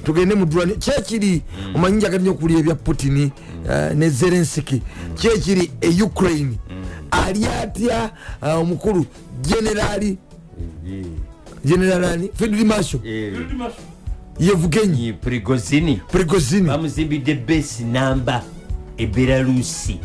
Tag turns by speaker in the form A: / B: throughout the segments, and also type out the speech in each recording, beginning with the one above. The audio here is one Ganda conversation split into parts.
A: tugende mu ddwaliro kyekiri omanyi njagadde okulya ebya Putin ne Zelensky kyekiri e Ukraine ali atya omukulu generali Field Marshal Yevgeny
B: Prigozhin bamuzimbidde base namba e Belarusi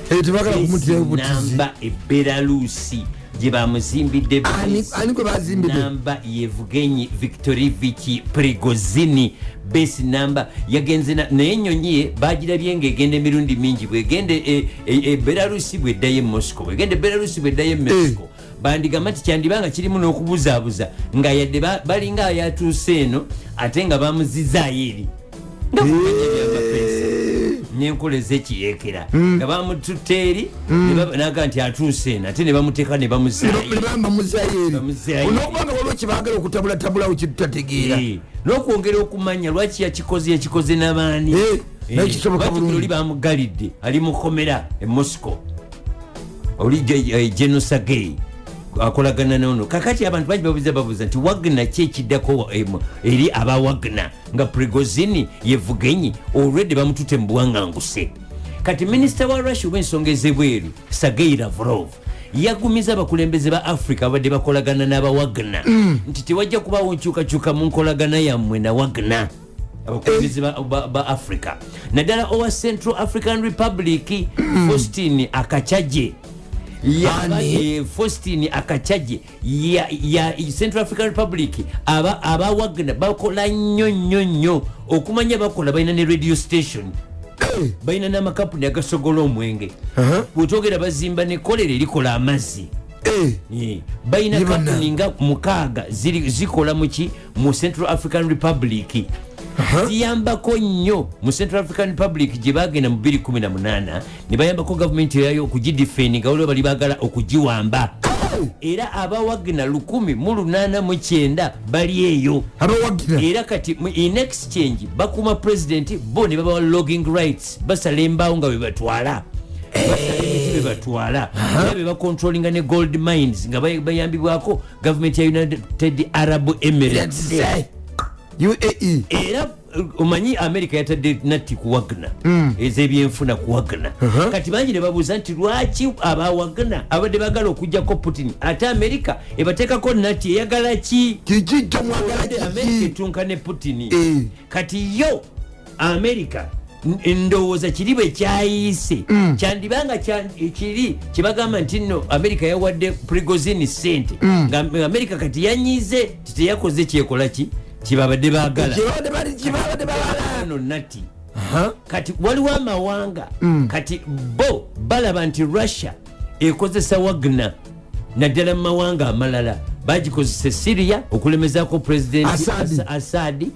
A: tebagala kumutira
B: namba e Belarusi gye bamuzimbidde
A: ani kwe bazimbidde
B: namba Yevgeny Viktorovich Prigozhin base namba yagenze naye ennyonyi ye bagirabye ng'egenda emirundi mingi bwegende Belarusi bweddayo e Moscow bwegende Belarusi bweddayo e Mexico bandigamba nti kyandibanga kirimu n'okubuzaabuza nga yadde balinga ayatuuse eno ate nga bamuzizaayo eri nga kumenya ebyamapeesa n'enkola ez'ekiyeekera nga bamututte eri naga nti atuuse eno ate ne bamuteeka ne
A: bamuzaayo eri n'okubanga waliwo kyebaagala okutabulatabulawo kitutategeera
B: n'okwongera okumanya lwaki yakikoze n'abaani oli bamugalidde ali mukomera e Moscow oli Genosagei akolagana nono kakati abantu bangi babuza nti Wagner kyekiddako eri aba Wagner nga Prigozhin Yevgeny already bamutute mu buwanganguse kati minisita wa Russia w'ensonga ez'ebweru Sergei Lavrov yagumiza abakulembeze ba Africa abadde bakolagana n'aba Wagner nti tewajja kubawo nkyukakyuka mu nkolagana yammwe na Wagner abakulembeze ba Africa naddala owa Central African Republic Faustin Akachaje Faustin Akachaje ya Central African Republic aba Wagner bakola nnyo okumanya bakola balina ne radio station balina n'amakampuni agasogola omwenge bwetwogera bazimba ne kolera erikola amazzi balina kampuni nga 6 zikola mu Central African Republic ziyambako nnyo mu Central African Republic gye bagenda mu 2018 ne bayambako gavumenti yayo okugidifeninga waliwo bali baagala okugiwamba era aba Wagner 189 bali eyo era kati in exchange bakuma president bo ne babawa logging rights basala embaawo nga bebatwala be bacontrollinga ne gold mines nga bayambibwako gavumenti ya United Arab Emirates
A: UAE
B: era omanyi America yatadde nati ku Wagner ez'ebyenfuna ku Wagner kati bangi ne babuuza nti lwaki aba Wagner abadde bagala okujjako Putin ate America ebateekako nati eyagala ki America etunka ne Putin kati yo America endowooza kiri bwe kyayise kyandibanga kiri kyebagamba nti nno America yawadde Prigozhin sente nga America kati yanyize titeyakoze kyekola ki kibabadde baagala no nati kati waliwo amawanga kati bo balaba nti Russia ekozesa Wagner naddala mu mawanga amalala bagikozesa Syria okulemezaako president Assad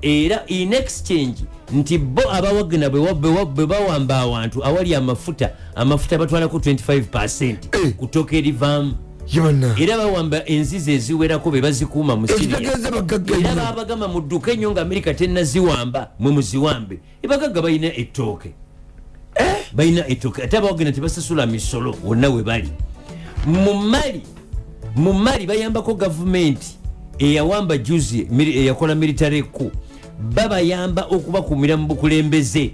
B: era in exchange nti bo aba Wagner bwe bawamba awantu awali amafuta batwalako 25% kutoka erivaamu era bawamba enzizi eziwerako be bazikuuma mu Syria era babagamba mudduke ennyo nga America tennaziwamba mwe muziwambe ebagagga balina ettooke ate abawagenda tebasasula misolo wonna we bali mu Mali bayambako gavumenti eyawamba juzi eyakola military coup babayamba okubakuumira mu bukulembeze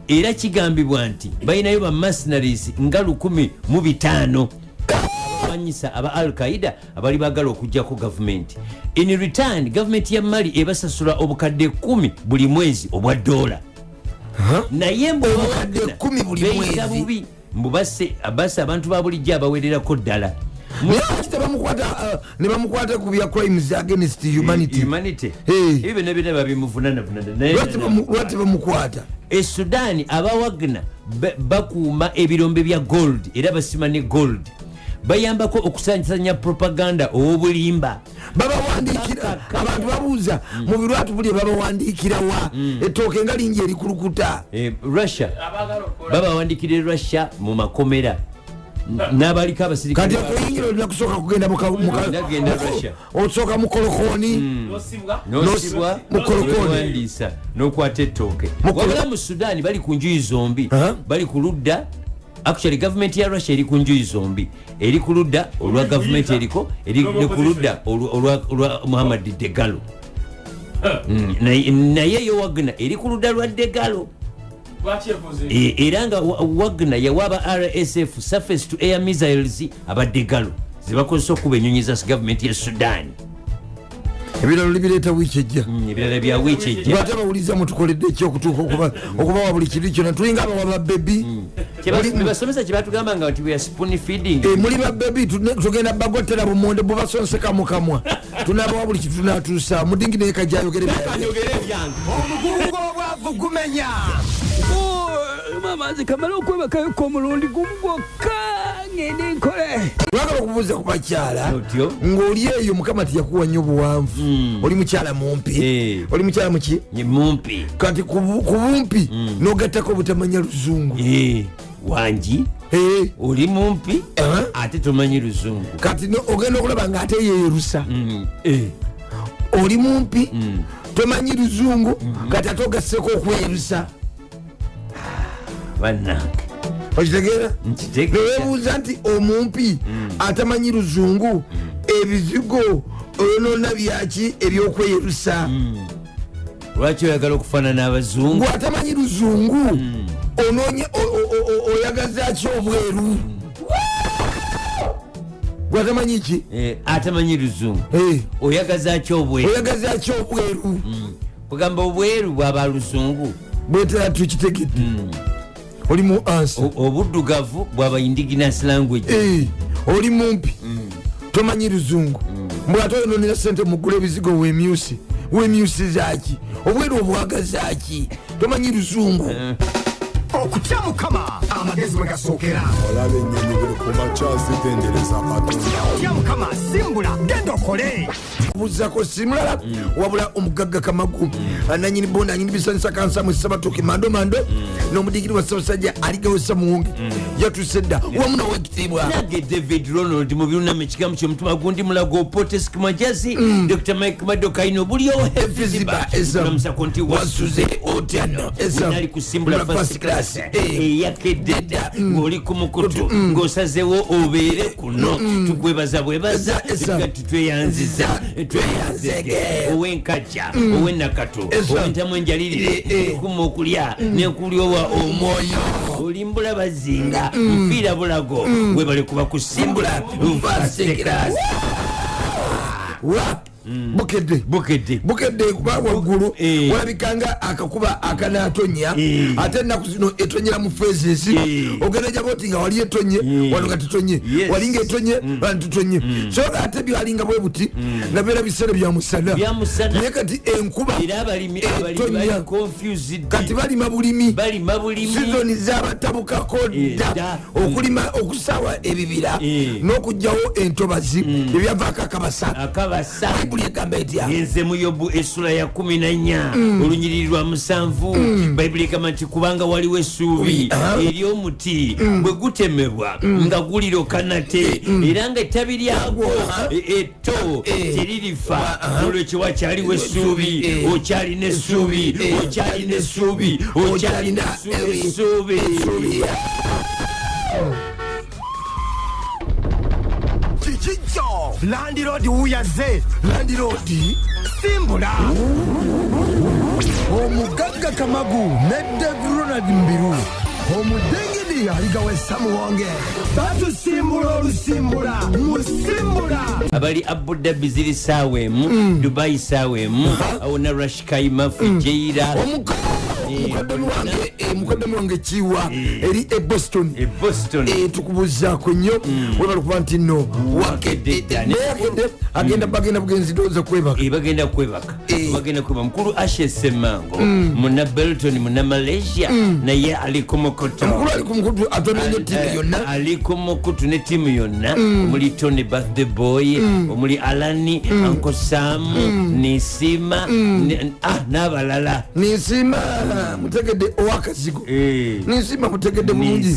B: era kigambibwa nti balinayo ba mercenaries nga 1,500 abanyisa aba Al-Qaeda abali bagala okujjako gavumenti. In return gavumenti ya Mali ebasasula obukadde 10 buli mwezi obwa $. Naye obukadde 10 buli mwezi mbubase abasa abantu babulijja abawererako ddala.
A: Ne bamukwata ku bya crimes against humanity.
B: Even nebina babimuvunana
A: lwati bamukwata.
B: Sudan aba Wagner bakuuma ebirombe bya gold era basima ne gold. Bayambako okusanyasanya propaganda obulimba.
A: Babawandikira abantu babuuza mu birwatu buli babawandikira wa ettooke nga lingi erikulukuta.
B: Russia babawandikira Russia mu makomera. Nabalika abasirikale
A: kati okuyingira olina kusooka kugenda
B: mukagenda Russia
A: osooka mukolokoni
B: nosibwa mukolokoni n'okwata ettooke. Wabula mu Sudan bali ku njuyi zombi bali ku ludda. Actually government ya Russia eri ku njuyi zombi, eri ku ludda olwa government eriko eri ne ku ludda olwa Muhammad Dagalo. naye yo Wagner eri ku ludda lwa Degalo era nga Wagner yawa aba RSF surface to air missiles aba Degalo zibakozesa okuba ennyonyi za gavumenti ya Sudan.
A: Ebiralo libireeta wiiki ejja.
B: Ebirala bya wiiki ejja.
A: Lwate bawuliza mutukoledde ekyokutuuka okubawa buli kintu kyonna tulinga abawa babebi.
B: Basomesa kye batugamba nga nti we are spoon feeding.
A: Muli babebi tugenda bagottera bumonde bubasonseka mu kamwa. Tunaabawa buli kintu tunaatuusa mudingidi naye kajja ayogere byange.
C: Omugugu obwavu gumenya. Mama nze kamala okwebakayo omulundi gumu gwokka ngende nkole.
A: Lwagala okubuuza ku bakyala ng'oli eyo mukama tiyakuwa nnyo buwanvu. Oli mukyala mumpi. Oli mukyala muki?
B: Mumpi.
A: Kati ku bumpi n'ogattako butamanya luzungu.
B: Wangi oli mumpi ate tomanyi luzungu.
A: Kati ogenda okulaba ng'ate yeerusa. Oli mumpi tomanyi luzungu kati ate ogasseko okwerusa.
B: Bannange
A: okitegeera neweebuuza nti omumpi atamanyi luzungu ebizigo oyonoona byaki ebyokweyerusa.
B: lwaki oyagala okufaanana abazungu?
A: Atamanyi luzungu oyagazaki obweru? Gwatamanyi ki?
B: Atamanyi luzungu oyagazaki obweru?
A: Oyagazaki obweru?
B: Kugamba obweru bwaba luzungu
A: bwetera tukitegedde. Oli mu ansa.
B: Obuddugavu bwaba indigenous language.
A: Oli mumpi tomanyi luzungu mbwate oyononera sente mugula ebizigo wemyusi zaki obweru obwagazaki tomanyi luzungu.
C: Okutya mukama amagezi mwe gasookera.
D: Olaba ennyonyi buli ku makya zitendereza Katonda.
C: Okutya mukama simbula genda okole.
A: Buzako simulala wabula omugagga kamagu ananyini bona anyini bisanisa kansa mu sabatoke mando n'omudingidi wa Ssaabasajja aligawesa muwonge yatusedda wamuna wekitibwa
B: nage David Ronald mubiru na mekigamu ky'omutuma gundi mulago Potes Kimajazi Dr. Mike Madoka ino bulio
A: Efiziba
B: ezamusa konti
A: wasuze otyano
B: nali kusimbula first class yakededa ng'oli ku mukutu ng'osazewo obeere kuno tukwebaza bwebaza tutweyanziza owenkajja owenakato owentamu enjalirire kuma okulya nekulyowa omwoyo olimbula bazinga nfiira bulago webale kuba kusimbula nfasekirasi bukedde kuba waggulu walabikanga akakuba akanatonya ate ennaku zino etonyera mu phases ogenda jaboti nga wali etonye wano nga tutonye walinga etonye wano tutonye so ate byalinga bwe buti nabeera biseera bya musana naye kati enkuba etonya kati balima bulimi sizoni zabatabukako dda okulima okusaawa ebibira n'okugjawo entobazi ebyavaako akabasa yenze mu Yobu essula ya 14 olunyiriri lwa 7 bayibuli egamba nti kubanga waliwo essuubi ery'omuti bwe gutemebwa nga guliro kanate era nga ettabi lyagwo etto teririfa olwekyo wakyaliwo essuubi okyalina essuubi okyalina essuubi okyalina essuubi.
C: Landiroodi wuyaze.
A: Landiroodi
C: simbula
A: omugagga kamagu ne David Ronald Mubiru omudingidi aligawesa muwonge
C: batusimbula olusimbula musimbula.
B: Abali Abu Dhabi ziri saawa emu Dubai saawa emu awona Rashkaima Fujairah mukaddami wange kiwa eri e Boston tukubuzaako nnyo webala kuba nti nno wakedde agenda bagenda bugenzi ndowooza bagenda kwebaka mukulu Ashe Semango muna Belton muna Malaysia naye ali ku mukutu ali ku mukutu ne tiimu yonna omuli Tony Birthday Boy omuli Alani Uncle Sam Nisima n'abalala.
A: Nisima mutegedde owakazigo Nisima mutegedde bulungi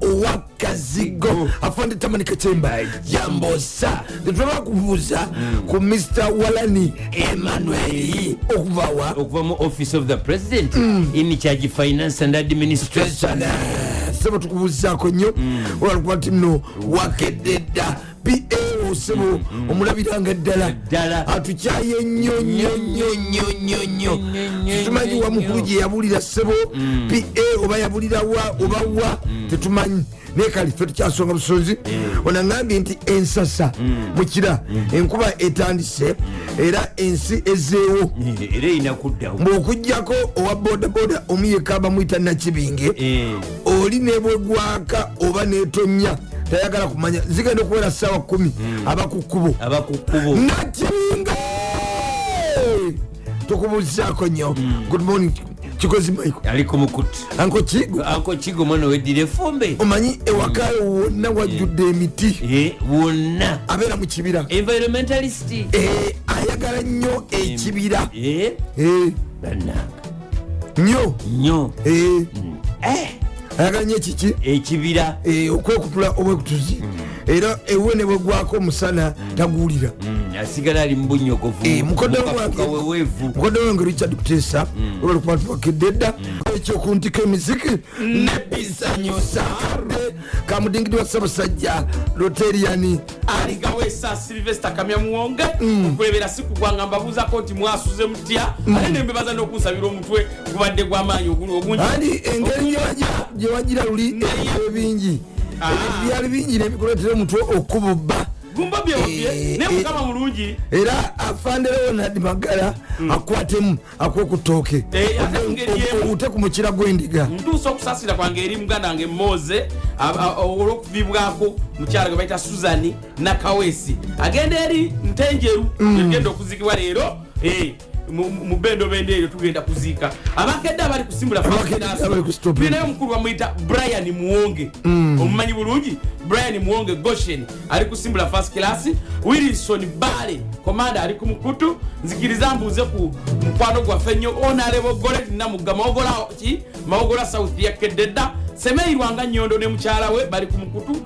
A: owakazigo afande tamani kachemba jambosa tetwaba kubuuza ku Mr. Walani Emmanuel
B: okuva mu office of the president in charge finance and administration.
A: Saba tukubuuzaako nnyo olwakuba nti nno wakedde dda PA awo sebo omulabiranga ddala atukyaye nnyo tumanyi wa mukulu gye yabulira sebo pa oba yabulirawa obawa tetumanyi naye kali ffe tukyasonga busonzi onangambye nti ensasa mukira enkuba etandise era ensi ezeewo
B: era erina kuddawo
A: bw'okugjako owa bodaboda omuyeka bamuyita nakibinge oli nebwegwaka oba netonya tayagala kumanya zigenda okuwera ssaawa 10 abakukubo nakibinge tukubuuzizaako nnyo good morning kikozi Michael
B: ali ku mukutu
A: anko kigo
B: mwana weddire fumbe
A: omanyi ewakayo wonna wajjudde emiti
B: wonna
A: abeera mu kibira
B: environmentalist
A: ayagala nnyo ekibira
B: bannanga
A: nnyo ayagala nnyo ekiki
B: ekibira
A: okwekutula obwekutuzi era ewe ne bwegwako omusana taguulira
B: asigala ali mu bunyogovu
A: mukodde wange Richard Kutesa olwalikuba tubakedde dda ekyokuntika emiziki nebisanyusa kamudingidi wa Ssaabasajja Rotarian
E: aligawesa Sylvester Kamya Muwonge okulebera sikugwanga mbabuuzako nti mwasuze mutya ate nembebaza n'okunsabira omutwe gubadde gw'amaanyi obungi
A: ali engeri gye wagira luli ebyo bingi byali bingi nebikuletera omutwe okububba
E: gumbabye ne mukama mulungi
A: era afandere Ronald Magala akwatemu akwokutooke ute ku mukira gw'endiga
E: ntuusa okusasira kwange eri muganda wange Moze olw'okuvibwako mukyala gwe bayita Suzani Nakawesi agenda eri Ntenjeru egenda okuzikibwa leero mu bendo eyo tugenda kuziika abakedde abali kusimbula tulinayo omukulu bamuyita Brian Muwonge omumanyi bulungi Brian Muwonge Goshen ali kusimbula first class Wilson Bale komanda ali ku mukutu nzikiriza mbuuze ku mukwano gwaffe nnyo onalebo Golet Namugga Mawogola South ya Kededda Semeirwanga Nyondo ne mukyala we bali ku mukutu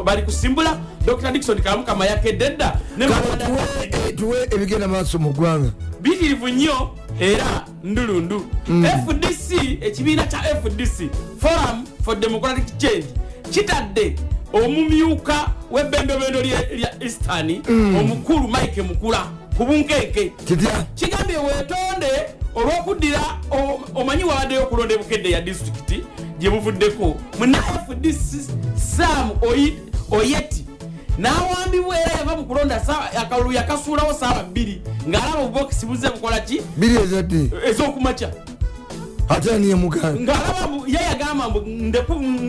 E: bali kusimbula Dr. Dickson Kamukama ya Kededda ne
A: tuwe ebigenda maaso mu ggwanga
E: bitirivu nnyo era ndulundu FDC ekibiina kya FDC Forum for Democratic Change kitadde omumyuka w'ebbendobendo lya Eastern omukulu Mike Mukula ku bunkeeke kigambye weetonde olw'okuddira omanyi wawaddeyo okulonda ebukedde ya disitulikiti gye buvuddeko muna FDC Sam Oyeti n'awambibwa era yava mu kulonda akalulu yakasuulawo saawa 2 ng'alaba obubokisi buzze bukola ki
A: 2 ezadde
E: ez'okumakya
A: ate niye muganda
E: ng'alaba ye yagamba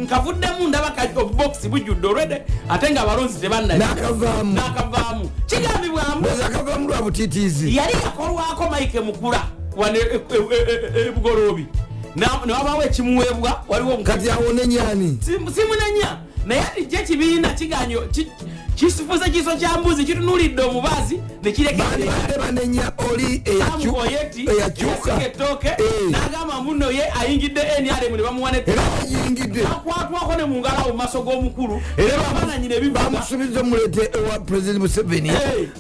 E: nkavuddemu ndaba obubokisi bujjudde olwedde ate ng'abalonzi tebannakavaamu kigambibwamu
A: akavaamu lwa butiitiizi
E: yali yakolwako Mike Mukula wane ebugoloobi newabaawo ekimuweebwa waliwo
A: kati awonenyaani
E: simunenya naye ati gye kibiina kiganyo kisifuza kiso kya mbuzi kitunulidde omubaazi
A: nekirekebanenya oli eyakyuka
E: n'agamba muno ye ayingidde NRM ne bamuwanetayingidde akwatwako ne mu ngalo awo mu maaso g'omukulu era bamananyina
A: bamusubiza muleete ewa President Museveni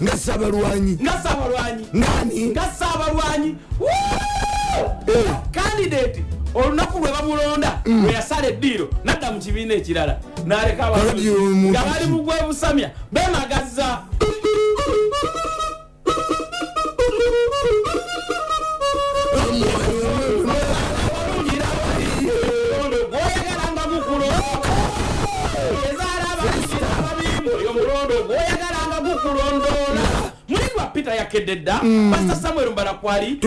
A: nga Saabalwanyi
E: nga Saabalwanyi candidate olunaku lwe bamulonda we yasala eddiiro nadda mu kibiina ekirala n'aleka nga bali mu gwebusamya bemagazza gwoyagalanga gukulondoola muli lwa Peter yakededda Pastor Samuel Mbarakwali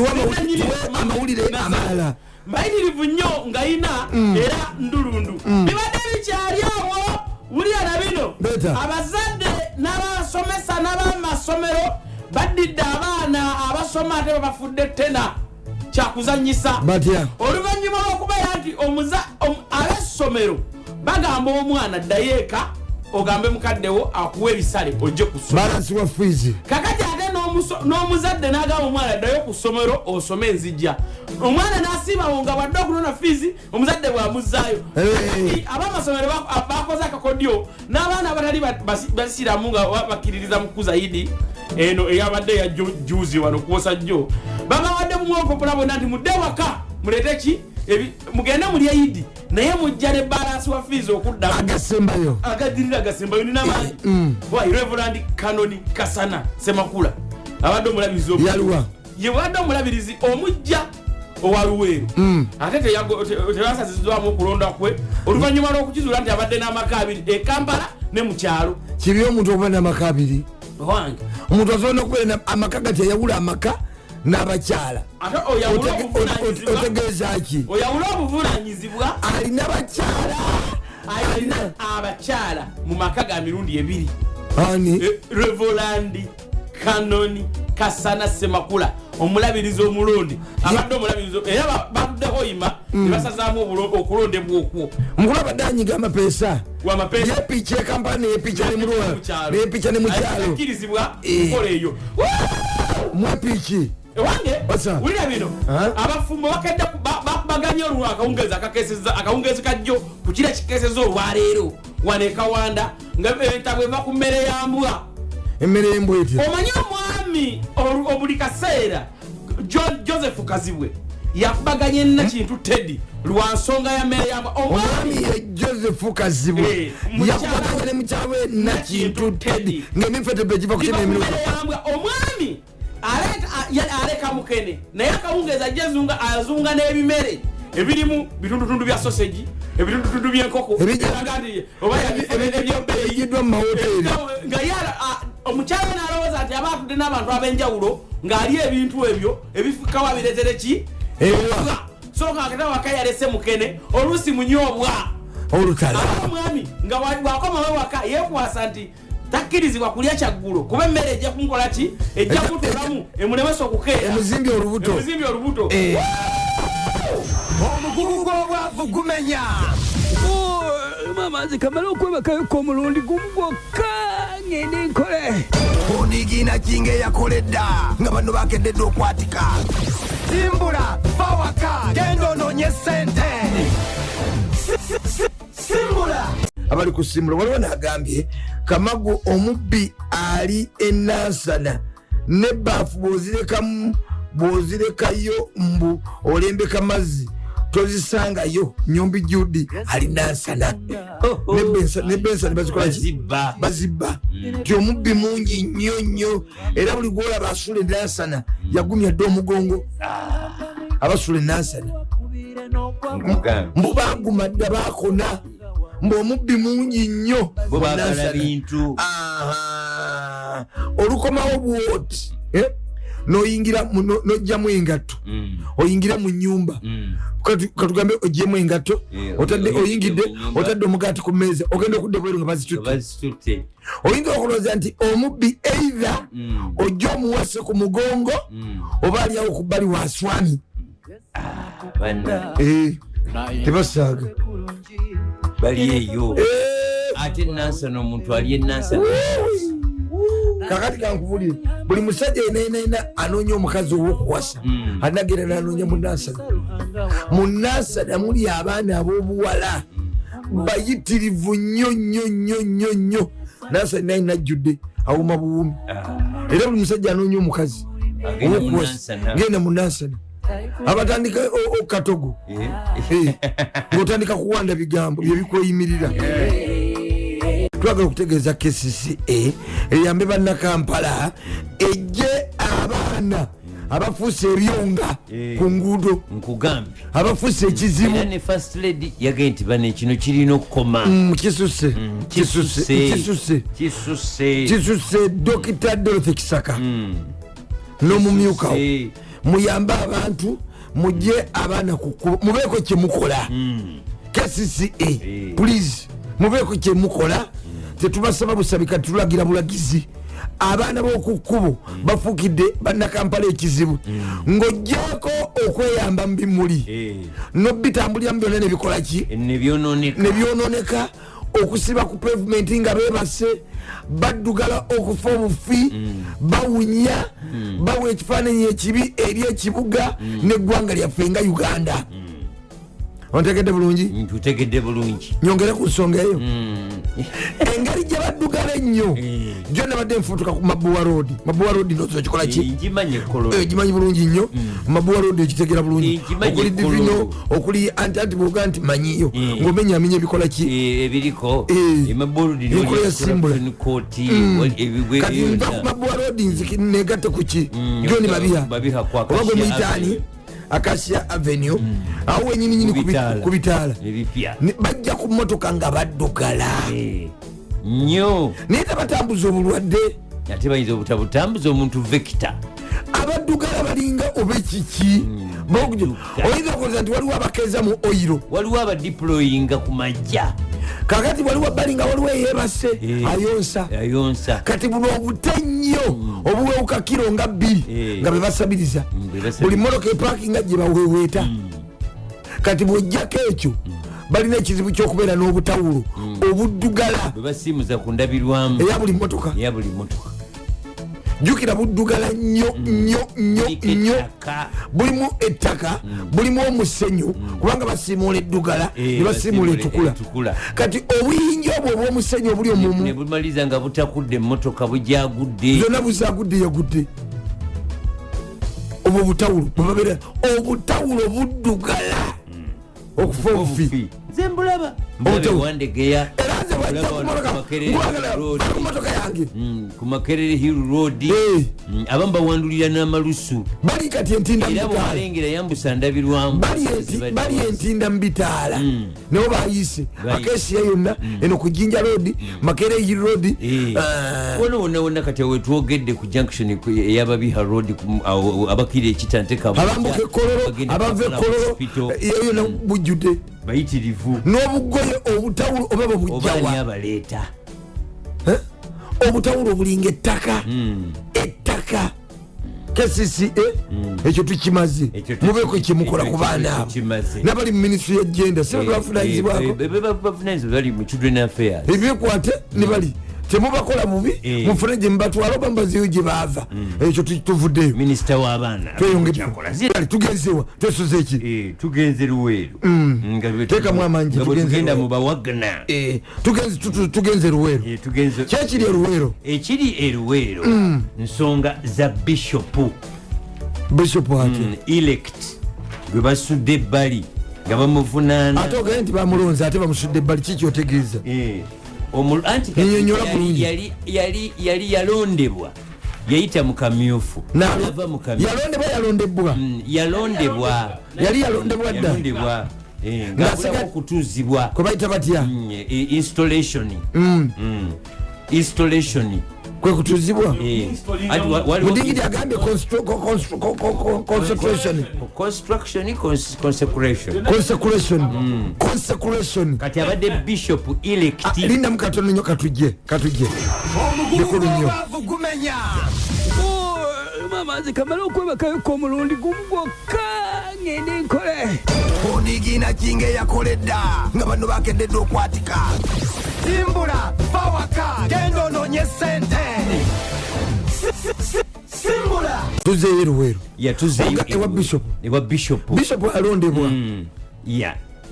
A: amawulire amalala
E: mbayitirivu nnyo nga ina era ndulundu bibadde bikyali awo wulira na bino abazadde n'abasomesa n'abamasomero baddidde abaana abasoma ate babafudde tena kyakuzanyisa oluvannyuma lw'okubeera nti ab'essomero bagamba omwana ddayo eka ogambe mukaddewo akuwa ebisale ojje kusoma kakati ate n'omuzadde n'agamba omwana ddayo ku ssomero osome enzijja omwana n'asiibawo nga wadde okunona fiizi omuzadde bw'amuzzaayo abamasomero bakoze akakodyo n'abaana abatali basiramu nga bakkiririza mu kuzayidi eno eyabadde ya juzi wano kwosa jjo babawadde mu mwopopula bonna nti mudde waka mulete ki mugende muli Eid naye mujja ne balance wa fees okudda
A: agasembayo
E: agadirira agasembayo nina maanyi wa Reverend Canon Kasana Semakula abadde omulabirizi
A: yaluwa
E: ye wadde omulabirizi omujja owaluweero ate tebasazizibwamu okulonda kwe oluvannyuma lw'okukizuula nti abadde n'amaka abiri e Kampala ne mu kyalo
A: kibi omuntu okuba n'amaka abiri
E: wange
A: omuntu asobola okubeera amaka gati ayawula amaka n'abakyala
E: ate oyawula obuvunanyizibwa
A: otegeeza ki
E: oyawula obuvunanyizibwa
A: alina bakyala
E: alina abakyala mu maka ga mirundi ebiri
A: ani
E: Reverend Canon Kasana Semakula omulabirizi omulondi abadde omulabirizi era batuddeho yima nebasazaamu okulondebwa okwo
A: mukulu abadde anyiga amapeesa
E: wamapeesa
A: yepica ekampala neyepica neyepica ne mukyalo
E: akkirizibwa kukola eyo
A: mwepiki
E: wange wulira bino abafumbo bakedde bakubaganya olwo akawungeezi kajjo ku kira kikeseza olwaleero wano ekawanda nga entabwe eva ku mmere ya mbwa
A: emmere y'embwete
E: omanyi omwami obuli kaseera Joseph Kazibwe yakubaganya Nakintu Teddy lwa nsonga ya mmere ya mbwa
A: omwami ye Joseph Kazibwe yakubaganya ne mukyawe Nakintu Teddy ng'emifetepe giva ku kina emiruka
E: omwami aleka mukene naye akawungeeza azunga n'ebimere ebirimu bitundutundu bya sausage ebitundutundu by'enkoko
A: ebigiddwa mu mahoteri
E: nga omukyala n'alowooza nti aba atudde n'abantu ab'enjawulo ng'ali ebintu ebyo ebifikawa bireetere ki ebwa so ng'akata waka yalese mukene oluusi munyoobwa
A: olutala
E: omwami nga bwakomawe waka yeekwasa nti takkirizibwa kulya kyaggulu kuba emmere ejja kunkola ki ejja kutulamu emulemesa okukeera
A: emuzimbi olubuto
C: omugugu gw'obwavu gumenya
F: mama nze kamala okwebakayoko omulundi gumu gwokka ngende nkole
C: onigina kinga eyakoledda nga bano bakededde okwatika simbula bawaka genda onoonye sente simbula
A: abali kusimbula waliwo n'agambye Kamagu omubbi ali enansana nebaafu bw'ozirekayo mbu olembeka mazzi tozisangayo nyombi Judi ali nansana ne Benson bazibba ti omubbi mungi nnyo era buli gwolaba asula enansana yagumya dde omugongo abasula enansana mbu baguma dda bakona mbu omubbi mungi nnyo olukomawo bwoti noyingira nojjamu engatto oyingira mu nyumba katugambe ogyemu engatto oyingidde otadde omugaati ku mmeeza ogenda okudde bweru nga bazitutte oyinza okulowooza nti omubbi either ojja omuwase ku mugongo oba aliawo ku bbali wa swami tebasaaga
B: bali eyo ate nansana omuntu ali enansana
A: kakati kankubulire buli musajja yenayina anoonya omukazi ow'okuwasa anagenda nanoonya munansana muli abaana ab'obuwala bayitirivu nnyo nansana naye najjudde awuma buwumi era buli musajja anoonya omukazi ow'okuwasa genda munansana abatandika okatogo ng'otandika kuwanda bigambo byebikweyimirira twagala okutegeeza KCCA eyambe bannakampala ejje abaana abafuuse ebyonga ku nguudo
B: nkugambye
A: abafuuse ekizibu
B: ne first lady yagaye nti bane kino kirina okukoma
A: kisuse Dr. Dorothy Kisaka n'omumyukawo muyambe abantu mujje abaana kukuba mubeeko kyemukola KCCA please mubeeko kyemukola tetubasaba busabika tutulagira bulagizi abaana b'okukkubo bafuukidde bannakampala ekizibu ng'oggyeko okweyamba mu bimuli n'obitambuliramu byonna nebikola ki nebyononeka okusiba ku pavement nga beebase baddugala okufa obufi bawunya bawa ekifaananyi ekibi eri ekibuga n'eggwanga lyaffe nga Uganda ontegedde bulungi
B: ntutegedde bulungi
A: nyongere ku nsonga eyo engeri gye baddugala ennyo gyo nabadde nfutuka ku mabuwa road nozo kikola ki gimanyi bulungi nnyo mabuwa road ekitegera bulungi okuli divino okuli antibuga nti manyiyo ng'omenyamenya ebikola ki
B: ebiriko
A: enkola ya simbula kati nva ku mabuwa road negatte ku ki gyo ni babiha oba gwe muyitaani Acacia Avenue awo wenyini ku bitaala bajja ku mmotoka nga baddugala
B: nnyo
A: naye tabatambuza obulwadde
B: ate bayinza obutabutambuza omuntu vector
A: abaddugala balinga obekiki oyinza okuloza nti waliwo abakeeza mu oyiro
B: waliwo abadiployinga ku majja
A: kakati waliwo balinga waliwo eyebase ayonsa kati buno obute nnyo obuwewuka kiro nga 2 nga bebasabiriza buli motoka epakinga gye baweweeta kati bwojjako ekyo balina ekizibu kyokubeera n'obutawulo obuddugala
B: bebasimuza ku ndabirwamu
A: eya buli motoka jukira buddugala nnyo bulimu ettaka bulimu omusenyu kubanga basimuula eddugala ne basimuula etukula kati obuyinja obwo obw'omusenyu obuli omumu
B: ne bumaliza nga butakudde emmotoka bujagudde
A: zonna buzagudde yagudde obwo obutawulo bwebabeera obutawulo buddugala okufa obufi
B: zembulaba wandegeya
A: motoka yange
B: ku Makerere Hill Road abamu bawandulira n'amalusu
A: bali kati entinda
B: era bwalengera yambusa ndabirwamu
A: bali entinda mu bitaala nibo bayise akesiya yonna eno ku Jinja Road Makerere Hill Road
B: wonna kati wetwogedde ku junction eyababiha road abakiri ekitanteka
A: abambuka ekololo abava ekololo eyo yonna bujjudde
B: bayitirivu
A: n'obugoye obutawulo oba bubujjawa
B: abaleeta
A: obutawulo obulinga ettaka KCCA ekyo tukimaze mubeeko kyemukola ku baana abo n'abali mu minisitule ya genda
B: sebabavunanyizibwa bali mu children affairs
A: ebyekwate ne bali temubakola bubi mufune gye mubatwala oba mbazeyo gye baava ekyo tuvuddeyo
B: minisita w'abaana
A: tugenzewa twesoze eki
B: tugenze Luweero
A: teekamu amangi
B: tugenda mu bawagna
A: tugenze Luweero kyekiri eruweero
B: ekiri eruweero nsonga za bishop
A: ate
B: elect gwe basudde ebbali nga bamuvunaana
A: ate ogaye nti bamulonze ate bamusudde ebbali kikyotegeeza
B: anti yali yalondebwa yayita mu kamyufu yalondebwa dda ngaakulako okutuzibwa
A: kwe bayita batya
B: installation
A: kwe kutuzibwa mudingidi agambye consecration
B: kati abadde bishop elect
A: linda mukatono nnyo katujje bikulu nnyo
F: mama nze kamala okwebakayoka omulundi gumu gwokka ngende nkole
C: onigina kinga eyakoledda nga bano bakededde okwatika simbula bawaka genda ononye sente simbula
A: tuzeeyo Luweero
B: ewa bishop
A: alondebwa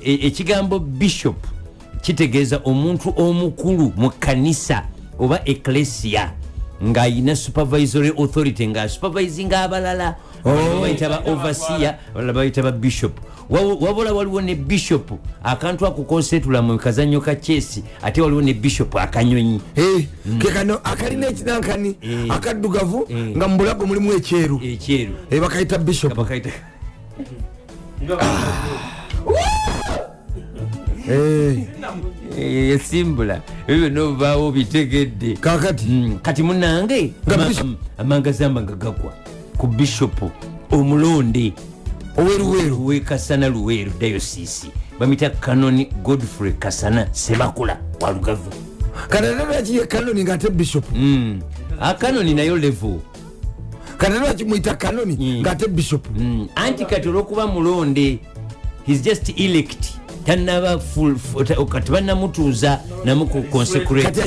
B: ekigambo bishop kitegeeza omuntu omukulu mu kanisa oba ecclesia ng'ayina supervisory authority nga supervisinga abalala bayita ba overseer abalala bayita ba bishop wabula waliwo ne bishop akantu ako konsetula mu kazanyo ka chesi ate waliwo ne bishop akanyonyi
A: kekano akalina ekinankani akaddugavu nga mu bulago mulimu ekyeru bakayita bishop
B: yesimbula ebyo nobaawo bitegedde kati munange amangazamba nga gagwa ku bishop omulonde
A: oweruweero
B: wekasana Luweero dayosisi bamita Canon Godfrey Kasana Sebakula walugavu
A: kanalaki Canon ng'ate bishop
B: Canon nayo level
A: kanalaki muyita Canon ng'ate bishop
B: anti kati olwokuba mulonde he's just elect tanaba kati bannamutuuza namuku consecrate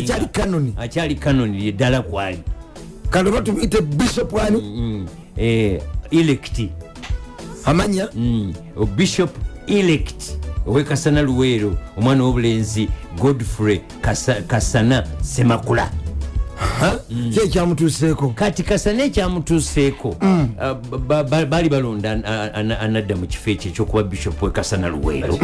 B: akyali Canon yeddala kwali
A: kano batumuyite bishop ani
B: elect
A: amanya
B: bishop elect owekasana luweero omwana w'obulenzi Godfrey Kasana Semakula.
A: kyekyamutuuseeko
B: kati Kasana ekyamutuuseeko baali balonda anadda mu kifo ekyo ekyokuba bishop we Kasana luweero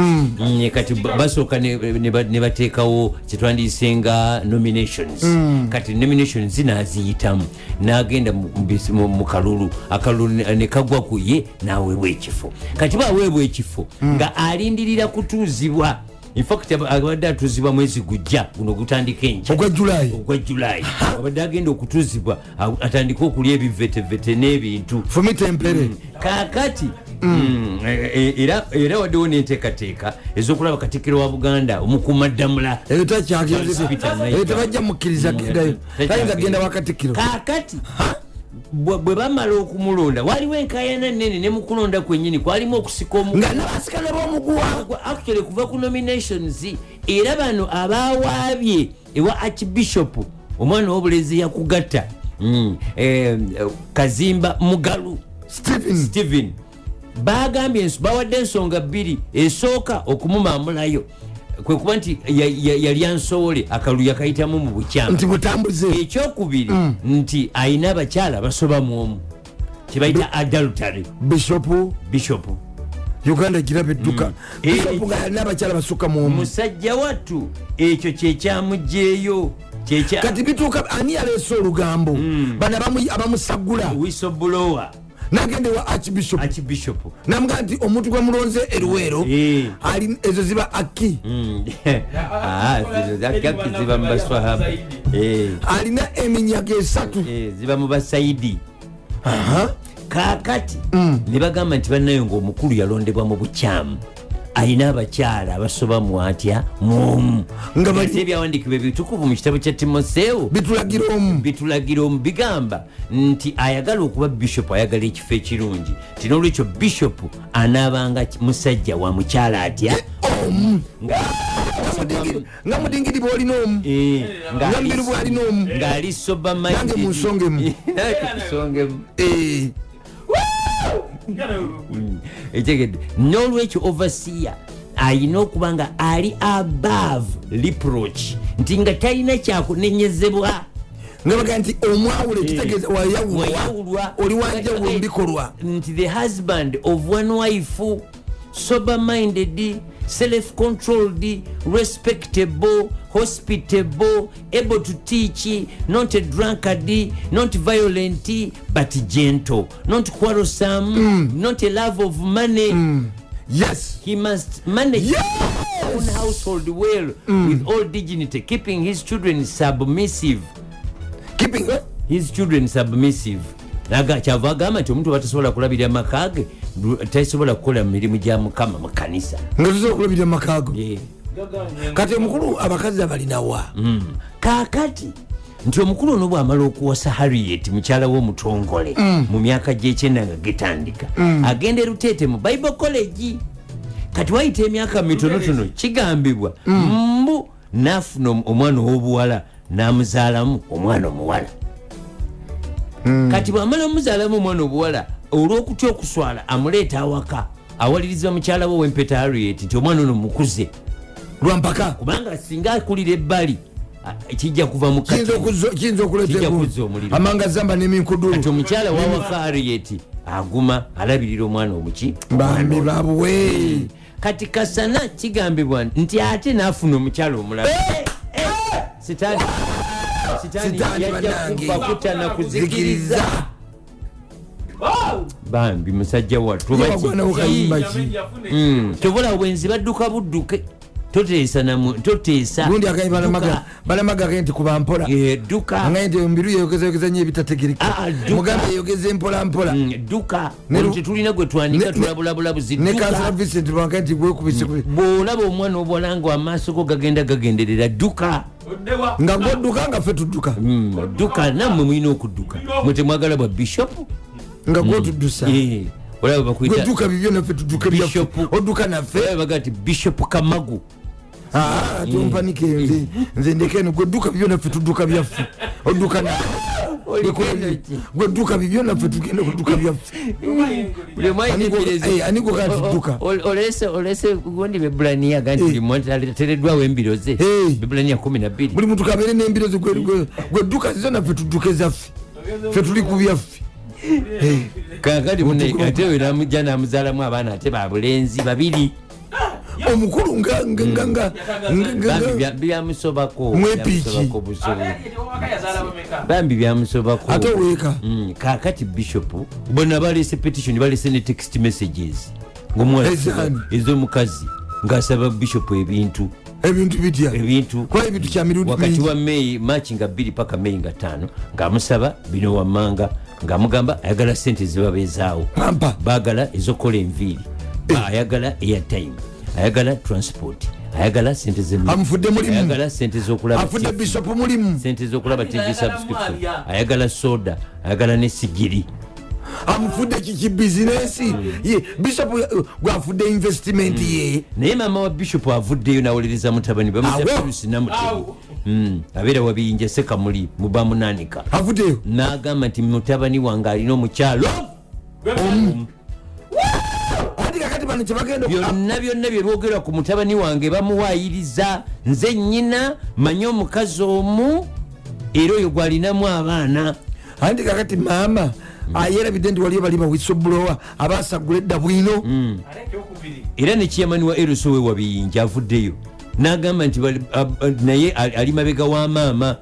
B: kati basooka ne bateekawo kyetwandiyisenga nominations kati nominations zinaziyitamu n'agenda mu kalulu akalulu ne kagwa ku ye n'aweebwa ekifo kati baaweebwa ekifo nga alindirira kutuuzibwa. In fact abadde atuuzibwa mwezi gujja guno gutandika enkya ogwa July abadde agenda okutuuzibwa atandika okulya ebivetevete n'ebintu
A: fumitempere
B: kaakati era waddewo n'enteekateeka ez'okulaba Katikkiro wa Buganda omukuumaddamula
A: eyo tebajja mukkiriza gendayo tayinza genda wa Katikkiro
B: kaakati bwe bamala okumulonda waliwo enkaayana nene ne mukulonda kwennyini kwalimu okusika
A: nga nabasikale b'omuguwa
B: actually kuva ku nominations era bano abawaabye ewa Archbishop omwana w'obulenzi yakugatta Kazimba Mugalu Stephen bagambye bawadde ensonga bbiri esooka okumumamulayo kwe kuba nti yali ansowole akalulu yakayitamu mu bukyamu
A: nti butambuze
B: ekyokubiri nti ayina abakyala basoba mu omu kyebayita adultery bishop Uganda gira bedduka bishop nga yalina abakyala basukka mu omu musajja wattu ekyo kyekyamugjeeyo kati bituuka ani yaleese olugambo bano abamusagula
A: whistleblower nagende wa Archbishop namuga nti omuntu gwe mulonze eruweero ali ezo ziba aki
B: ziba mu baswahaba
A: alina eminyago 3
B: ziba mu basaidi kaakati ne bagamba nti bannayo ng'omukulu yalondebwa mu bukyamu ayina abakyala abasoba mu atya muomu nga bali ebyawandiikibwa ebitukuvu mu kitabo kya Timoseewo bitulagira omu bigamba nti ayagala okuba bishop ayagala ekifo ekirungi ti n'olwekyo bishop anaabanga musajja wa mukyala atya
A: nga mudingidi bwolina omu nga mbiru bwalina omu
B: ng'ali soba nange
A: munsongemu
B: etegedde n'olwekyo overseer ayina okuba nga ali above reproach nti nga talina kyakunenyezebwa
A: nga baga nti omwawule kitegeeza wayawulwa oli wanjawulo mbikolwa
B: nti the husband of one wife sober minded self-controlled respectable hospitable able to teach not a drunkard not violent but gentle not quarrelsome not a love of money
A: yes
B: he must manage his own household well with all dignity keeping his children submissive kyava agamba nti omuntu batasobola kulabirira makage tasobola kukola mirimu gya Mukama mu kanisa
A: nga tusobola kulabirira makago kati omukulu abakazi abalinawa
B: kaakati nti omukulu ono bw'amala okuwasa Harriet mukyala w'omutongole mu myaka gy'ekyenda nga getandika agenda eruteete mu Bible College kati wayita emyaka mitonotono kigambibwa mbu n'afuna omwana ow'obuwala n'amuzaalamu omwana omuwala kati bw'amala omuzaalamu omwana obuwala olw'okutya okuswala amuleeta awaka awaliriza mukyala we w'empeta Harriet nti omwana ono mukuze
A: lwampaka
B: kubanga singa akulira ebbali kijja kuva mu
A: kiyinza okuleeta amanga zamba n'eminkudulu
B: kati omukyala wawaka Harriet aguma alabirira omwana omuki
A: bambi babuwe
B: kati Kasana kigambibwa nti ate n'afuna omukyala omulala sitaani yajja kufa kutana kuzikiriza bambi musajja wattu tobola bwenzi badduka budduke toteesa
A: gundi balamaga nti kuba mpola
B: duka
A: nga nti mbiru yeyogeza nyo ebitategereka mugamba yeyogeza mpola
B: duka tetulina gwe twanika tulabulabulabuzi
A: ne Kansala Vincent Lwanka nti gwekubise
B: bw'olaba omwana obwala nga amaaso go gagenda gagenderera duka
A: nga gwodduka nga ffe tudduka
B: duka nammwe mulina okudduka mwe temwagala bwa bishop
A: nga gwotuddusa
B: olaba bakwita
A: gweduka bibyo naffe tudduka byaffe odduka naffe
B: baga nti bishop Kamagu
A: tompanike nze ndekeno gweduka bibyo naffe tudduka byaffe odduka naffe gwe dduka bibyo naffe tugenda kudduka byaffe aniko katudduka
B: olese gundi bebrania ganti limontereddwawo embiro ze bebrania 12
A: buli muntu kabeere n'embiro ze gwe dduka zizo naffe tudduke zaffe ffe tuli ku byaffe
B: kakati ate we namujja namuzaalamu abaana ate babulenzi babiri
A: omukulu
B: byamusobako
A: mwepiki
B: bambi byamusobako
A: ate weeka
B: kakati bishop bona balese petition balese ne text messages ng'omwana ez'omukazi ng'asaba bishop ebintu
A: bitya
B: ebintu
A: kuba ebintu kya mirundi
B: wakati wa May March nga 2 paka May nga 5 ng'amusaba bino wammanga ng'amugamba ayagala sente zibabeezaawo baagala ezokola enviiri ayagala airtime ayagala transport ayagala sente
A: amufudde mulimu
B: ayagala sente zokulaba
A: afudde bishop mulimu
B: sente zokulaba TV subscription ayagala soda ayagala ne sigiri
A: amufudde kiki bizinesi ye bishop gwafudde investment ye
B: naye maama wa bishop avuddeyo nawuliriza mutabani bamusi namutemi abeera wabiyinja sekamuli mubamunanika
A: avuddeyo
B: n'agamba nti mutabani wange alina omukyalo byonna byelwogerwa ku mutabani wange bamuwaayiriza nze nnyina manye omukazi omu era oyo gwalinamu abaana
A: andi kakati maama ayerabidde nti waliyo bali bawisobbulowa abasagula edda bwino
B: era nekiyamani wa eroso we wabiyinja avuddeyo n'agamba nti naye ali mabega wa maama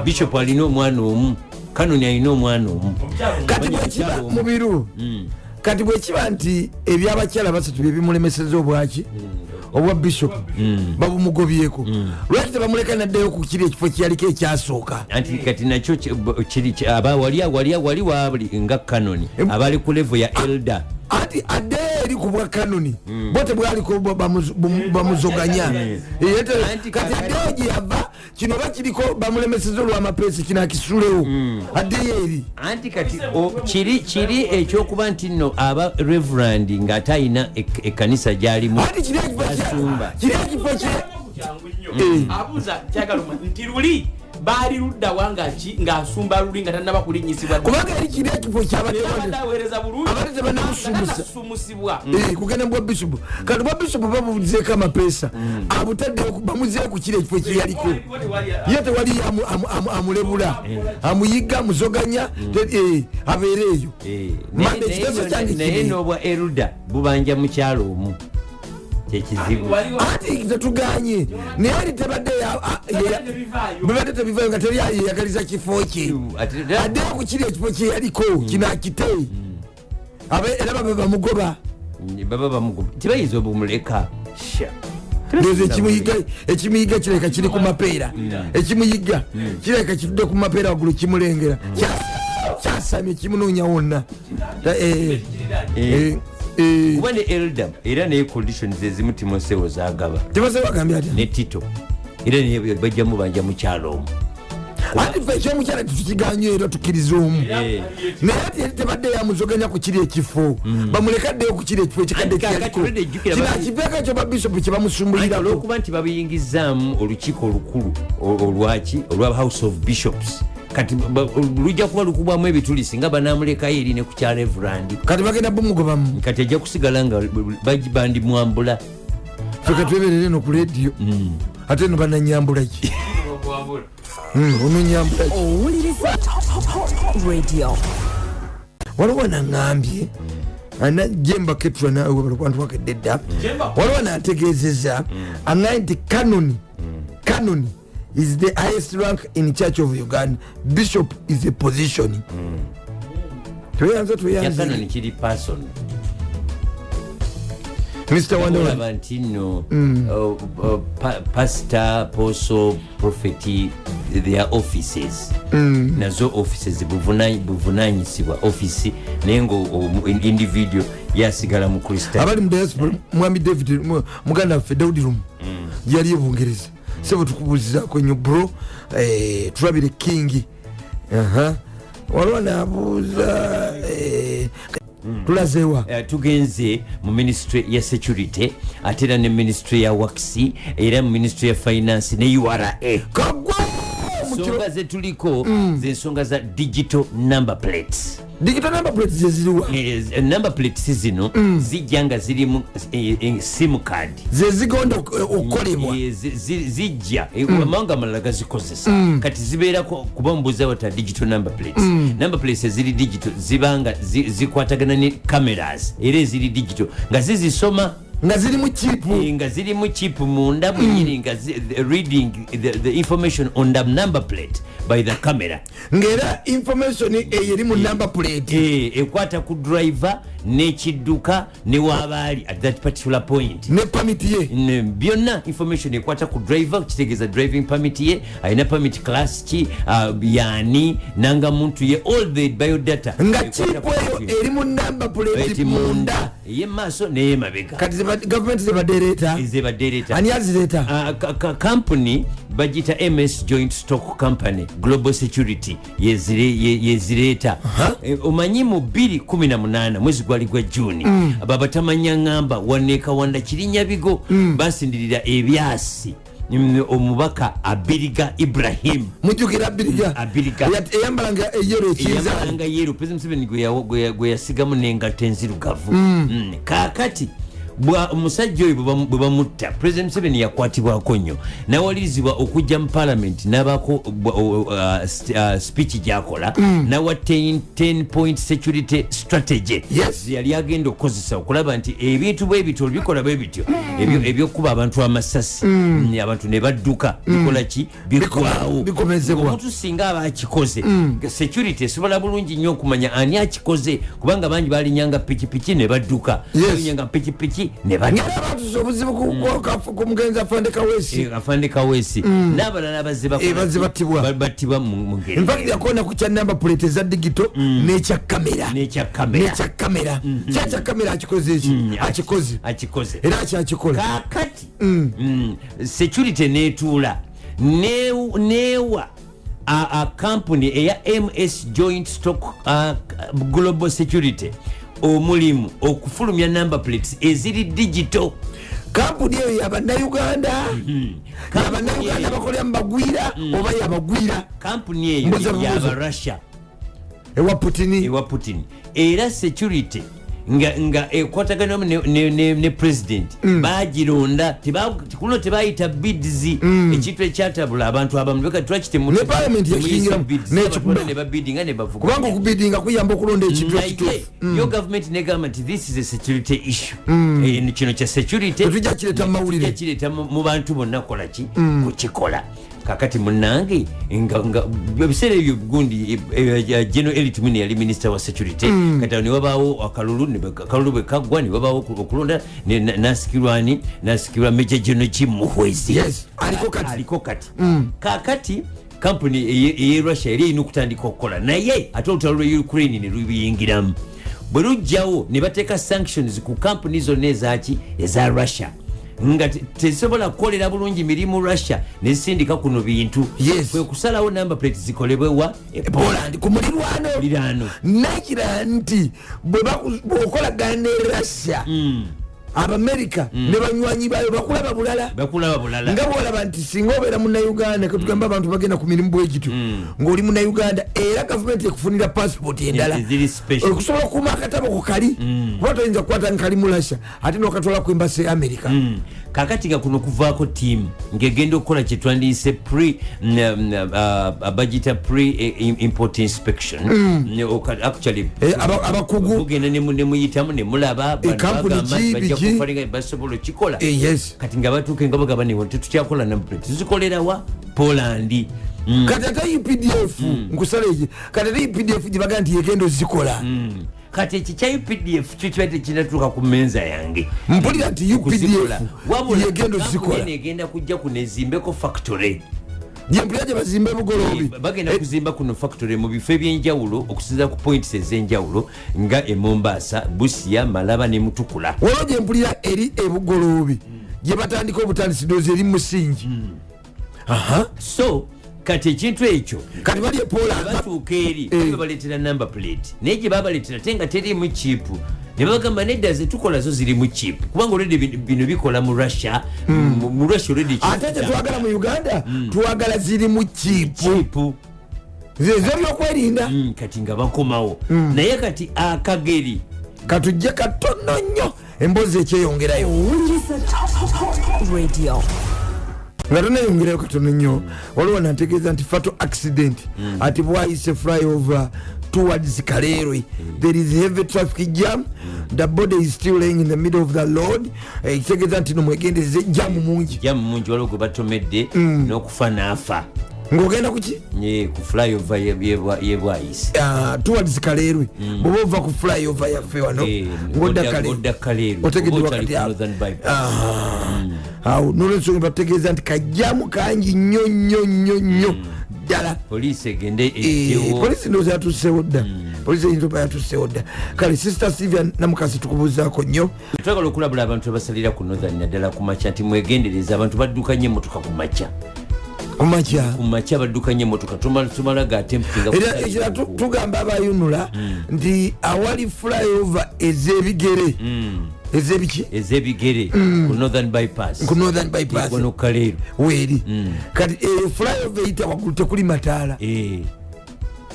B: bishop alina omwana omu kanoni alina omwana omu
A: kati bwekiba mubiru kati bwekiba nti ebyabakyala basatu byebimulemeseza obwaki obwa bishop babumugobyeko lwaki tebamuleka naddeyo ku kiri ekifo kyaliko ekyasooka
B: anti kati nakyo wali wabuli nga kanoni abali ku levo ya elder
A: anti adde eri ku bwa kanoni bo tebwaliko bamuzoganya kati addeyo gyeyava kino bakiriko bamulemeseza olwamapeesi kino akisulewo addeyo eri
B: anti kati kiri ekyokuba nti nno aba reverand ng'ate ayina ekkanisa gyalimu
A: basumba kiri ekifo
E: abuuza kyagaluma nti luli baali ludda wangaki ng'asumba luli nga tannaba kulinnyisibwa
A: kubanga eri kiri ekifo
E: kyabadaweereza bulungi
A: abadde
E: tebanasumusibwa
A: kugenda bwa bishop kati bwa bishop babuzeeko amapeesa abutaddeyo bamuzeeko ku kiri ekifo kyeyaliko ye tewali amulebula amuyiga amuzoganya abeere eyo
B: naye n'obwa eruda bubanja mukyalo omu kyekizibu
A: ati tetuganye naye eri tebadde tebivayo nga teri yeyagaliza kifo kye addeyo ku kiri ekifo kyeyaliko kino akite era baba bamugoba
B: tebayinza obumuleka
A: ekimuyiga kireka kiri ku mapeera ekimuyiga kireka kitudde ku mapeera waggulu kimulengera kyasamye kimunoonya wonna
B: kuba ne elder era naye conditions ezimu timosewo zagaba ne tito era naye bajjamu banja mukyalo omu
A: ati fe ekyomukyala tetukiganye era tukkiriza omu naye ati eri tebadde yamuzoganya ku kiri ekifo bamulekaddeyo ku kiri ekifo ekikadde kinakiveeko ekyo babishopu kyebamusumbulira
B: olwokuba nti babiyingizaamu olukiiko olukulu olwa house of bishops kati lujja kuba lukubwamu ebitulisi nga banamulekayo eri ne ku kya reverand
A: kati bagenda bumugobamu
B: kati ajja kusigala nga bandimwambula
A: fe katweberere no ku rediyo ate no bananyambulaki ononyambulaki
G: owuliriza radio
A: waliwo naŋambye anajemba ketura nawe balokwantuwakedde dda waliwo nategeezeza aŋaye nti kanoni is the highest rank in Church of Uganda. Bishop is a position.
B: Kanoni kiri person.
A: Mr. Wonderland.
B: Valentino, pastor, apostle, prophet, their offices. Nazo offices buvunanyisibwa office nengo individual yasigala mu Kristo.
A: Abali mu diaspora mwami David muganda ffe Daudi Rum. Yali ebungereza. Sebo tukubuuzizaako nnyo bro tulabire kingi waliwo naabuuza tulazeewa
B: tugenze mu ministry ya security ate era ne ministry ya waxi era mu ministry ya finance ne URA
A: kagwa
B: ensonga zetuliko zensonga za digital number plates.
A: Digital number plates zeziriwa
B: number plates zino zijja nga zirimu sim card
A: zezigonda okukolebwa
B: zijja amawanga amalala gazikozesa kati zibeerako kuba mubuuza wata digital number plates. Number plates eziri digital zibanga zikwatagana ne cameras era eziri digital nga zizisoma
A: nga ziri mu
B: chip munda mwenyini nga reading the information on the number plate by the camera
A: ngera information eri mu number plate
B: ekwata ku driver n'ekidduka ne wabaali at that particular point
A: ne permit ye
B: byonna information ekwata ku driver kitegeeza driving permit ye alina permit class ki yani nanga muntu ye all the biodata
A: nga chip eyo eri mu number plate munda
B: ye maaso neye mabega
A: kati government zebadereta ani azireta
B: company bagita MS Joint Stock Company Global Security yezireta omanyi mu 2018 mwezi gwali gwa Juni babatamanya ngamba waneka wanda kirinya bigo basindirira ebyasi omubaka Abiriga Ibrahim
A: mujukira Abiriga eyambalanga
B: yero President Museveni gwe yasigamu nengato enzirugavu kakati omusajja oyo bwe bamutta President Museveni yakwatibwako nnyo nawalirizibwa okujja mu parliament n'abaako speech gyakola nawa 10 point security strategy yali agenda okukozesa okulaba nti ebintu bwe bityo bikola bwe bityo ebyokuba abantu amasasi abantu ne badduka bikola ki biggwaawo omuntu singa aba akikoze security esobola bulungi nnyo okumanya ani akikoze kubanga bangi balinyanga pikipiki ne badduka balinyanga pikipiki
A: obuzibu kumugenzi
B: afande kawesi n'abalala battibwa mu ngeri
A: yakona ku kya number plate eza digito n'ekya kamera kyakya kamera akikoze era kyakikola
B: kakati security netuula newa a company eya MS Joint Stock Global Security omulimu okufulumya number plates eziri digital.
A: Kampuni eyo yabannayuganda bakolera mubagwira oba yabagwira
B: kampuni eyo yaba Russia
A: ewa Putin
B: era security nga ekwatagana ne president bagironda kuno tebayita bids ekintu ekyatabula abantu abamu beka
A: ne parliament
B: ne babidinga ne bavuga
A: kubanga okubidinga kuyamba okulonda ekintu ekituufu
B: your government negamba nti this is a security issue kino kya security
A: tujja kireta mawulire
B: kireta mu bantu bonna kola ki kukikola kakati munange nga biseera ebyo gundi General Elitumini yali minister wa security kati ne wabaawo akalulu bwe kaggwa ne wabaawo okulonda nasikirwa Major General Jim Muhwezi aliko kati kakati company eye Russia eri ino kutandika okukola naye ate olutalo lwe Ukraine ne lubiyingiramu bwe lujjawo ne bateeka sanctions ku company zonna eza Russia nga tesobola kukolera bulungi mirimu Russia nesindika kuno bintu kwe kusalawo number plate zikolebwe wa
A: Poland ku mulirwano nakira nti bwokolagana ne Russia Abamerika ne banywanyi bayo bakulaba bulala nga bwolaba nti singa obeera munnayuganda ketugamba abantu bagenda ku mirimu bwegityo ng'oli munnayuganda era gavumenti ekufunira passport endala okusobola okuuma akatabo ku kali kuba toyinza kukwata nkali mu Russia ate n'okatwala ku embasi ya Amerika
B: kakati nga kuno kuvaako team ng'egenda okukola kye twandiyise bagita pre-import inspection actually
A: abakugu
B: mugenda ne muyitamu ne mulaba kufalinga basobola kikola kati nga batuuke nga bagaba ne tetukyakola nample tuzikolera wa Poland
A: kati ate UPDF nkusaleje kati ate UPDF gibaga nti yegendo zikola
B: kati eki kya UPDF kyo kinatuuka ku menza yange
A: mpulira nti UPDF yegendo zikola
B: negenda kujja kunezimbeko factory
A: jempulira bazimbe bugolobi
B: bagenda kuzimba kuno factory mu bifo ebyenjawulo okusinza ku points ezenjawulo nga Mombasa, Busia, Malaba ne Mutukula
A: wolo jempulira eri ebugolobi gye batandika obutandisi dozi eri musingi
B: so kati ekintu ekyo
A: kati bali Poland
B: batuuka eri babaletera number plate naye gye babaletera tenga terimu chipu ne bagamba nedda ze tukola zo ziri mu chip kubanga already bino bikola mu Russia mu Russia already
A: ate tetwagala mu Uganda twagala ziri mu chip zezo byokwerinda
B: kati nga bakomawo naye kati akageri
A: katujje katono nnyo emboozi ekyeyongerayo
G: Radio.
A: nga tonayongerayo katono nnyo waliwo nategeeza nti fatal accident ati bwayise flyover towards Kalerwe. There is heavy traffic jam. The body is still laying in the middle of the road. Kitegeeza nti nomwegendeze jamu mungi
B: waliwo gwe batomedde n'okufa n'afa
A: ng'ogenda kuki
B: ku flyover yebwayise
A: towards Kalerwe bwoba ova ku flyover yaffe wano ng'odda Kalerwe otegedde wakati awo nolwensonga bategeeza nti kajamu kangi nnyo ddala
B: poliisi egende
A: poliisi ndowooza yatuseewo dda poliisi eyinza yatuseewo dda kale sister Sylvia Namukasi tukubuuzaako nnyo
B: twagala okulabula abantu abasalira ku northern naddala ku makya nti mwegendereza abantu baddukanye emmotoka ku makya kumakya baddukanye emmotoka tumalaga ate
A: era ekira tugamba abayunula nti awali flyover ez'ebigere
B: ezebigere ku northern bypass wano Kalerwe
A: weeri kati flyover eyita waggulu tekuli mataala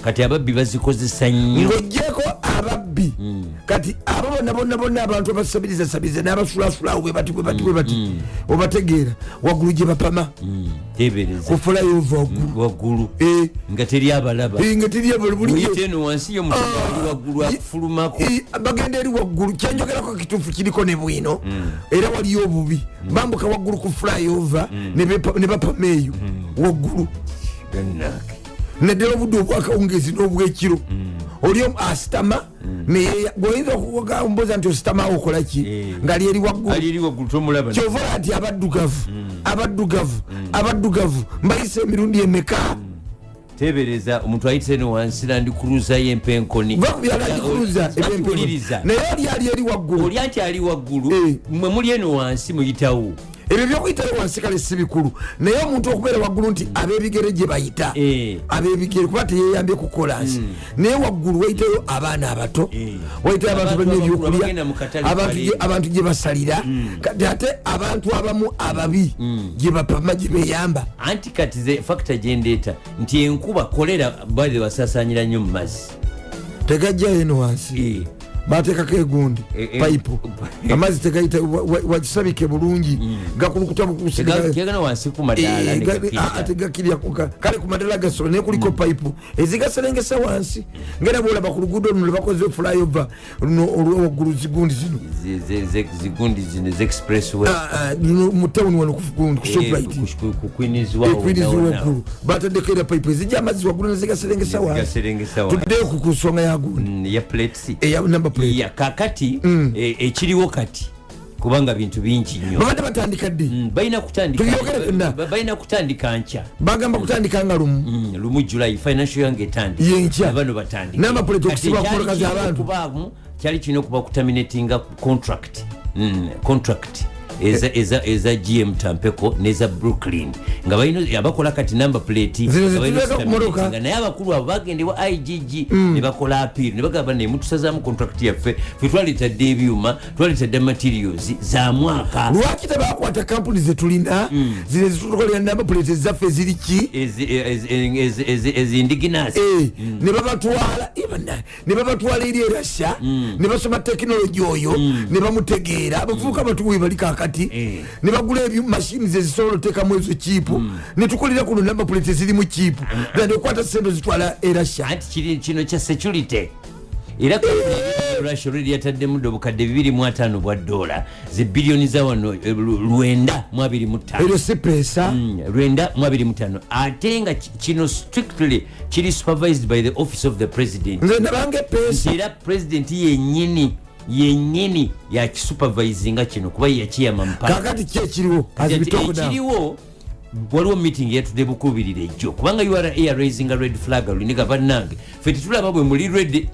B: kati ababbi bazikozesa nnyo
A: ng'oggyeko ababbi kati abo bonna abantu abasabiriza n'abasulasulawo bwe bati obategeera waggulu gye bapama ku flyover
B: waggulu nga teri abalaba eno wansi yo muali waggulu akufulumako
A: bagenda eri waggulu kyenjogerako kituufu kiriko ne bwino era waliyo obubi bambuka waggulu ku flyover ne bapama eyo waggulu naddala obudde obwakawungezi n'obwekiro oli asitama goyinza okugamboza nti ositamawo okolaki ngaali eri waggulu kyova ati abaddugavu mbayise emirundi emeka
B: tebereza omuntu ayitire ne wansi landi kuruza y'empenkoni
A: naye oli eri waggulu
B: oli anti ali waggulu mwe muli eno wansi muyitawo
A: ebyo byokuyitayo wansi kale si bikulu naye omuntu okubeera waggulu nti ab'ebigere gye bayita ab'ebigere kuba teyeyambye ku kolansi naye waggulu wayitayo abaana abato wayitayo abantu balina ebyokulya abantu gye basalira kati ate abantu abamu ababi gye bapama gye beyamba
B: anti kati ze fakita gyendeeta nti enkuba kolera bali basasanyira nnyo mu mazzi
A: tegajjayo eno wansi batekako egundi payipu amazzi tegayita wakisabike bulungi gakulukuta bukusigaategakirya kale ku madaala gasobola naye kuliko payipu ezigaserengesa wansi ngera bwolaba ku luguudo luno lwebakoze flyover olwawaggulu zigundi zino mu tawuni wano kuwaggulu bataddeko era payipu ezijja amazzi waggulu nezigaserengesa wansi tuddeyo ku nsonga yagundi
B: kakati ekiriwo kati kubanga bintu bingi nnyo
A: babadde batandika ddi
B: balina kutandika nkya
A: bagamba kutandika nga lumu
B: July financial yange etandika bano batandika
A: n'amapuleti okusiba ku motoka z'abantu
B: kyali kirina okuba kutaminatinga contract eza GM Tampeko neza Brooklyn nga balina abakola kati number plate nga naye abakulu abo bagendebwa IGG ne bakola appeal ne bagamba ne mutusazaamu contract yaffe fe twalitadde ebyuma twalitadde materials za mwaka
A: lwaki tebakwata kampuni zetulina zine zitukolera number plate ezaffe eziriki
B: ezindiginas
A: ne babatwala eri erasya ne basoma tekinologi oyo ne bamutegeera abavubuka batuwe bali kakati ne bagula mashini zezisobola oteekamu ezo chipu ne tukolera kuno number plate zirimu chipu gandi okwata sente zitwala erasya
B: anti kino kya security era Russia already yataddemu obukadde $2.5 zibbiliyoni za wano 9.25
A: eryo si pesa
B: 9.25 ate nga kino strictly kiri supervised by the office of the president
A: nze nabange pesa
B: era president yennyini yakisupervisinga kino kuba yakiyama mpaka
A: kakati kyekiriwo
B: ekiriwo waliwo meeting yatudde bukubirira ejjo kubanga you are raising a red flag luniga bannange fe tetulaba bwe muli red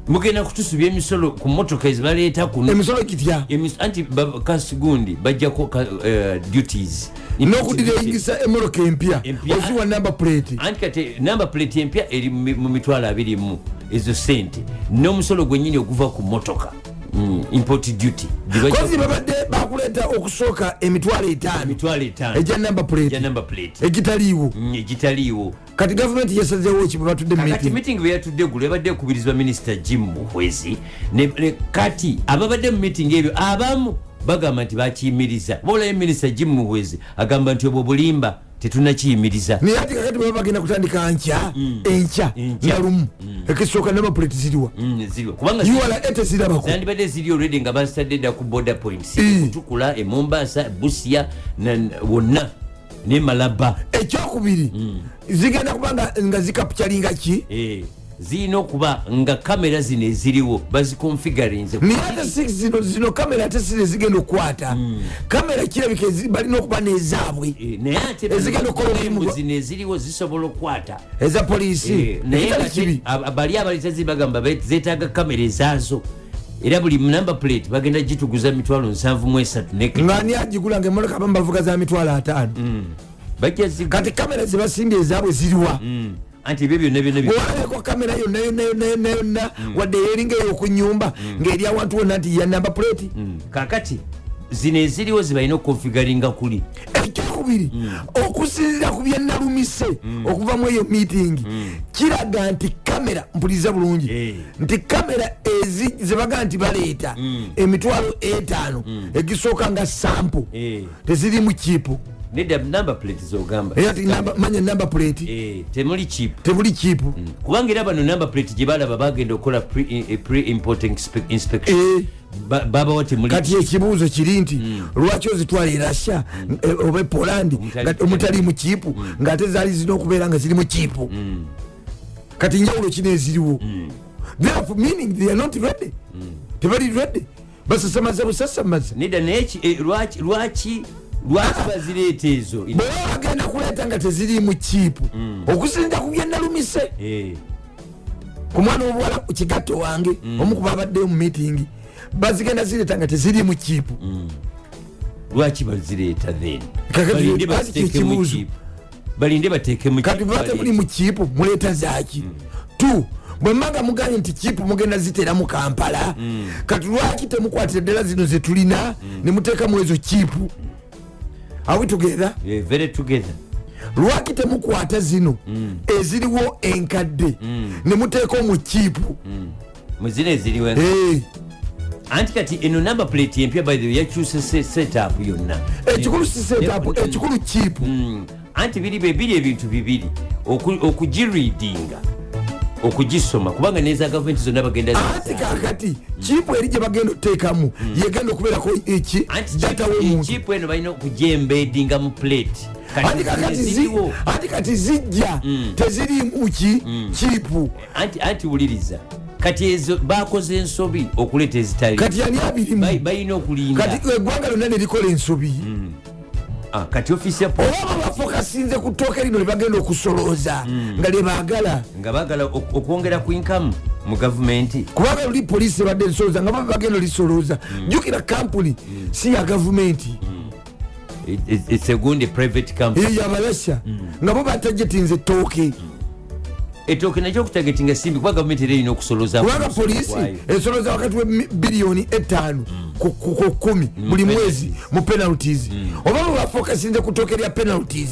B: mugenda kutusubya emisolo ku motoka ezibaleeta kuno
A: emisolo kitya
B: anti kasigundi bajjako duties
A: n'okudiraingisa emmotoka empya oziwa number plate
B: anti kati number plate empya eri mu mitwalo 20 ezo sente n'omusolo gwennyini oguva ku motoka import duty
A: kozi babadde bakuleta okusooka emitwalo 5 ejja number plate
B: egitaliiwo
A: kati gavumenti yasazeewo ki bwe batudde
B: kati meeting bwe yatudde gulu yabadde ekubirizibwa minisita Jim Muhwezi kati ababadde mu meeting ebyo abamu bagamba nti bakiyimiriza boolayo minisita Jim Muhwezi agamba nti obwo bulimba tetunakiyimiriza
A: naye ati kakati baba bagenda kutandika enkya nga lumu ekisooka numberplate ziriwa
B: kubanga
A: yuwala ete zirabako
B: zandibadde ziri already nga bazitadde dda ku border points kutukula Mombasa Busia wonna ne Malaba ekyokubiri zigenda kuba nga zikapchalinga ki zirina okuba nga kamera zino eziriwo bazikonfigurinze
A: naye ate zino kamera ate zino ezigenda okukwata kamera kirabika balina okuba nezaabwe
B: naye ate
A: ezigenda okukola
B: zino eziriwo zisobola okukwata
A: eza poliisi
B: naye bali abalitezi bagamba zetaaga kamera ezaazo era buli number plate bagenda gituguza 73
A: ngani agigula nga emotoka abamu bavuga za 5 kati kamera zebasinga ezaabwe ziriwa
B: anti ebyo byonna
A: bwolabeko kamera yonna wadde yeringa eyokunyumba ng'eri awantu wonna nti ya number plate
B: kakati zino eziriwo zibalina okukonfiguringa kuli
A: ekyokubiri okusinzira ku byenalumise okuva mu eyo meeting kiraga nti kamera mpuliriza bulungi nti kamera ezi zebaga nti baleeta emitwalo 5 egisooka nga sample teziri mu chipu
B: neda number plate zogamba
A: manya number plate
B: temuli cheap
A: kubanga
B: era bano number plate gye balaba bagenda okukola pre-importing inspection baba wati muli
A: kati ekibuuzo kiri nti lwaki ozitwala e Russia oba Poland omutali mu chipu ng'ate zaali zirina okubeera nga ziri mu chipu kati njawulo kino eziriwo therefore meaning they are not ready tebali ready basasamaza busasamaza
B: neda naye lwaki bazireeta ezo
A: bwe bagenda kuleeta nga teziri mu chipu okusinza ku byenalumise ku mwana obuwala ku kigatto wange omu kuba abaddeyo mu meeting bazigenda zireeta nga teziri mu chipu
B: lwaki bazireeta then balinde bateekemu
A: kati bate muli mu chipu muleeta zaaki tu bwemanga muganye nti chipu mugenda ziteera mu Kampala kati lwaki temukwatira ddala zino zetulina ne muteekamu ezo chipu Are we together?
B: Yeah, very together.
A: Lwaki temukwata zino eziriwo enkadde ne muteeka mu chipu
B: muzine eziriwo anti kati eno number plate empya by the way yakyuse setup yonna
A: ekikulu si setup ekikulu chipu
B: anti biri ebintu bibiri okugireadinga okugisoma kubanga neza gavumenti zonna bagenda
A: ati kakati chipu eri gye bagenda oteekamu yegenda okubeerako eki data w'omuntu
B: chipu eno balina okugyembedinga mu plate
A: anti kati zijja tezirimu chipu
B: anti wuliriza kati ezo bakoze ensobi okuleeta ezitali
A: kati yani abirimu
B: balina okulinda
A: kati eggwanga lyonna ne likola ensobi
B: kati ofisi ya
A: oba bafokasinze ku ttooke lino lyebagenda okusolooza nga lyebaagala
B: nga baagala okwongera ku income mu gavumenti
A: kubanga luli poliisi ebadde lisolooza nga baba bagenda lisolooza jjukira kampuni si ya gavumenti
B: esegundi private company
A: yabalasha nga bo batagetinze ettooke
B: ettooke nakyo okutagetinga simbi kuba gavumenti era erina okusolooza
A: kubanga poliisi esolooza wakati we biliyoni 5 ku 10 buli mwezi mu penalties oba bo bafokasinze ku ttooke lya penalties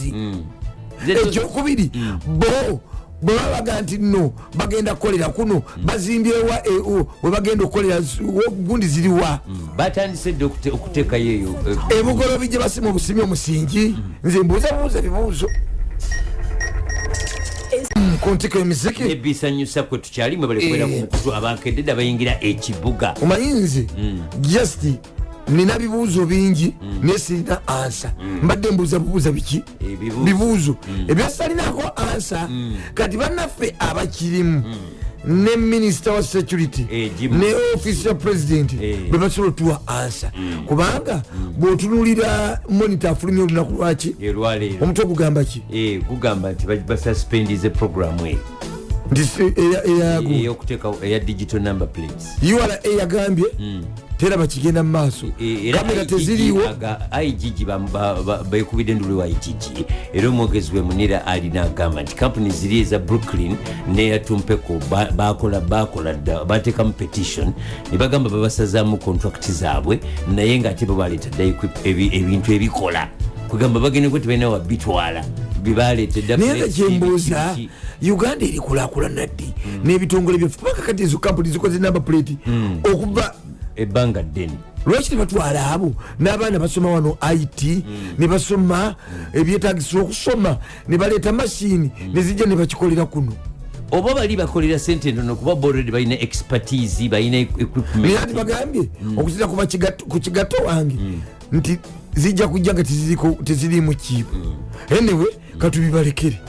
A: ekyokubiri bo bwe babaga nti no bagenda kukolera kuno bazimbyewa we bagenda okukolera gundi ziriwa
B: batandise dde okuteekayo eyo
A: ebugolobi gye basima obusimi omusingi nze mbuuzabuuza bibuuzo kuntiko emiziki
B: ebisanyusa kwe tukyalimu balekwera ku mukutu abakedde abayingira ekibuga
A: omanyi nze just nina bibuuzo bingi naye sirina ansa mbadde mbuuza bubuuza biki bibuuzo ebyasalinako ansa kati bannaffe abakirimu ne minisita wa security ne office ya president bebasobola otuwa ansa kubanga bwotunulira monitor afulumya olunaku lwaki omutwe gugamba ki
B: gugamba nti basuspendize programu eyo
A: nti
B: okuteeka eya digital number plates
A: URA yagambye tera bakigenda mu maaso kamera teziriwo
B: igg bekubidde endulu wa igg era omwogezi we munira alina agamba nti kampuni ziri eza brooklyn neyatumpeko bakola dda bateekamu petition ne bagamba babasazaamu contract zaabwe naye ngaate bo baleeta dda ebintu ebikola kugamba bagende kwe tebalina wabitwala
A: naye nga kyembuuza uganda erikulaakulana ddi n'ebitongole byaffe kubanga kati ezo kampuni zikoze namba plate okuva
B: ebbanga ddene
A: lwaki tebatwala abo n'abaana basoma wano it ne basoma ebyetagisibwa okusoma ne baleeta mashini ne zijja ne bakikolera kuno
B: oba bali bakolera sente ntono kuba boredi balina expertise balina equipment
A: naye ati bagambye okuzira kuba ku kigato wange nti zijja kujja nga tezirimu kiibu anyway katubibalekere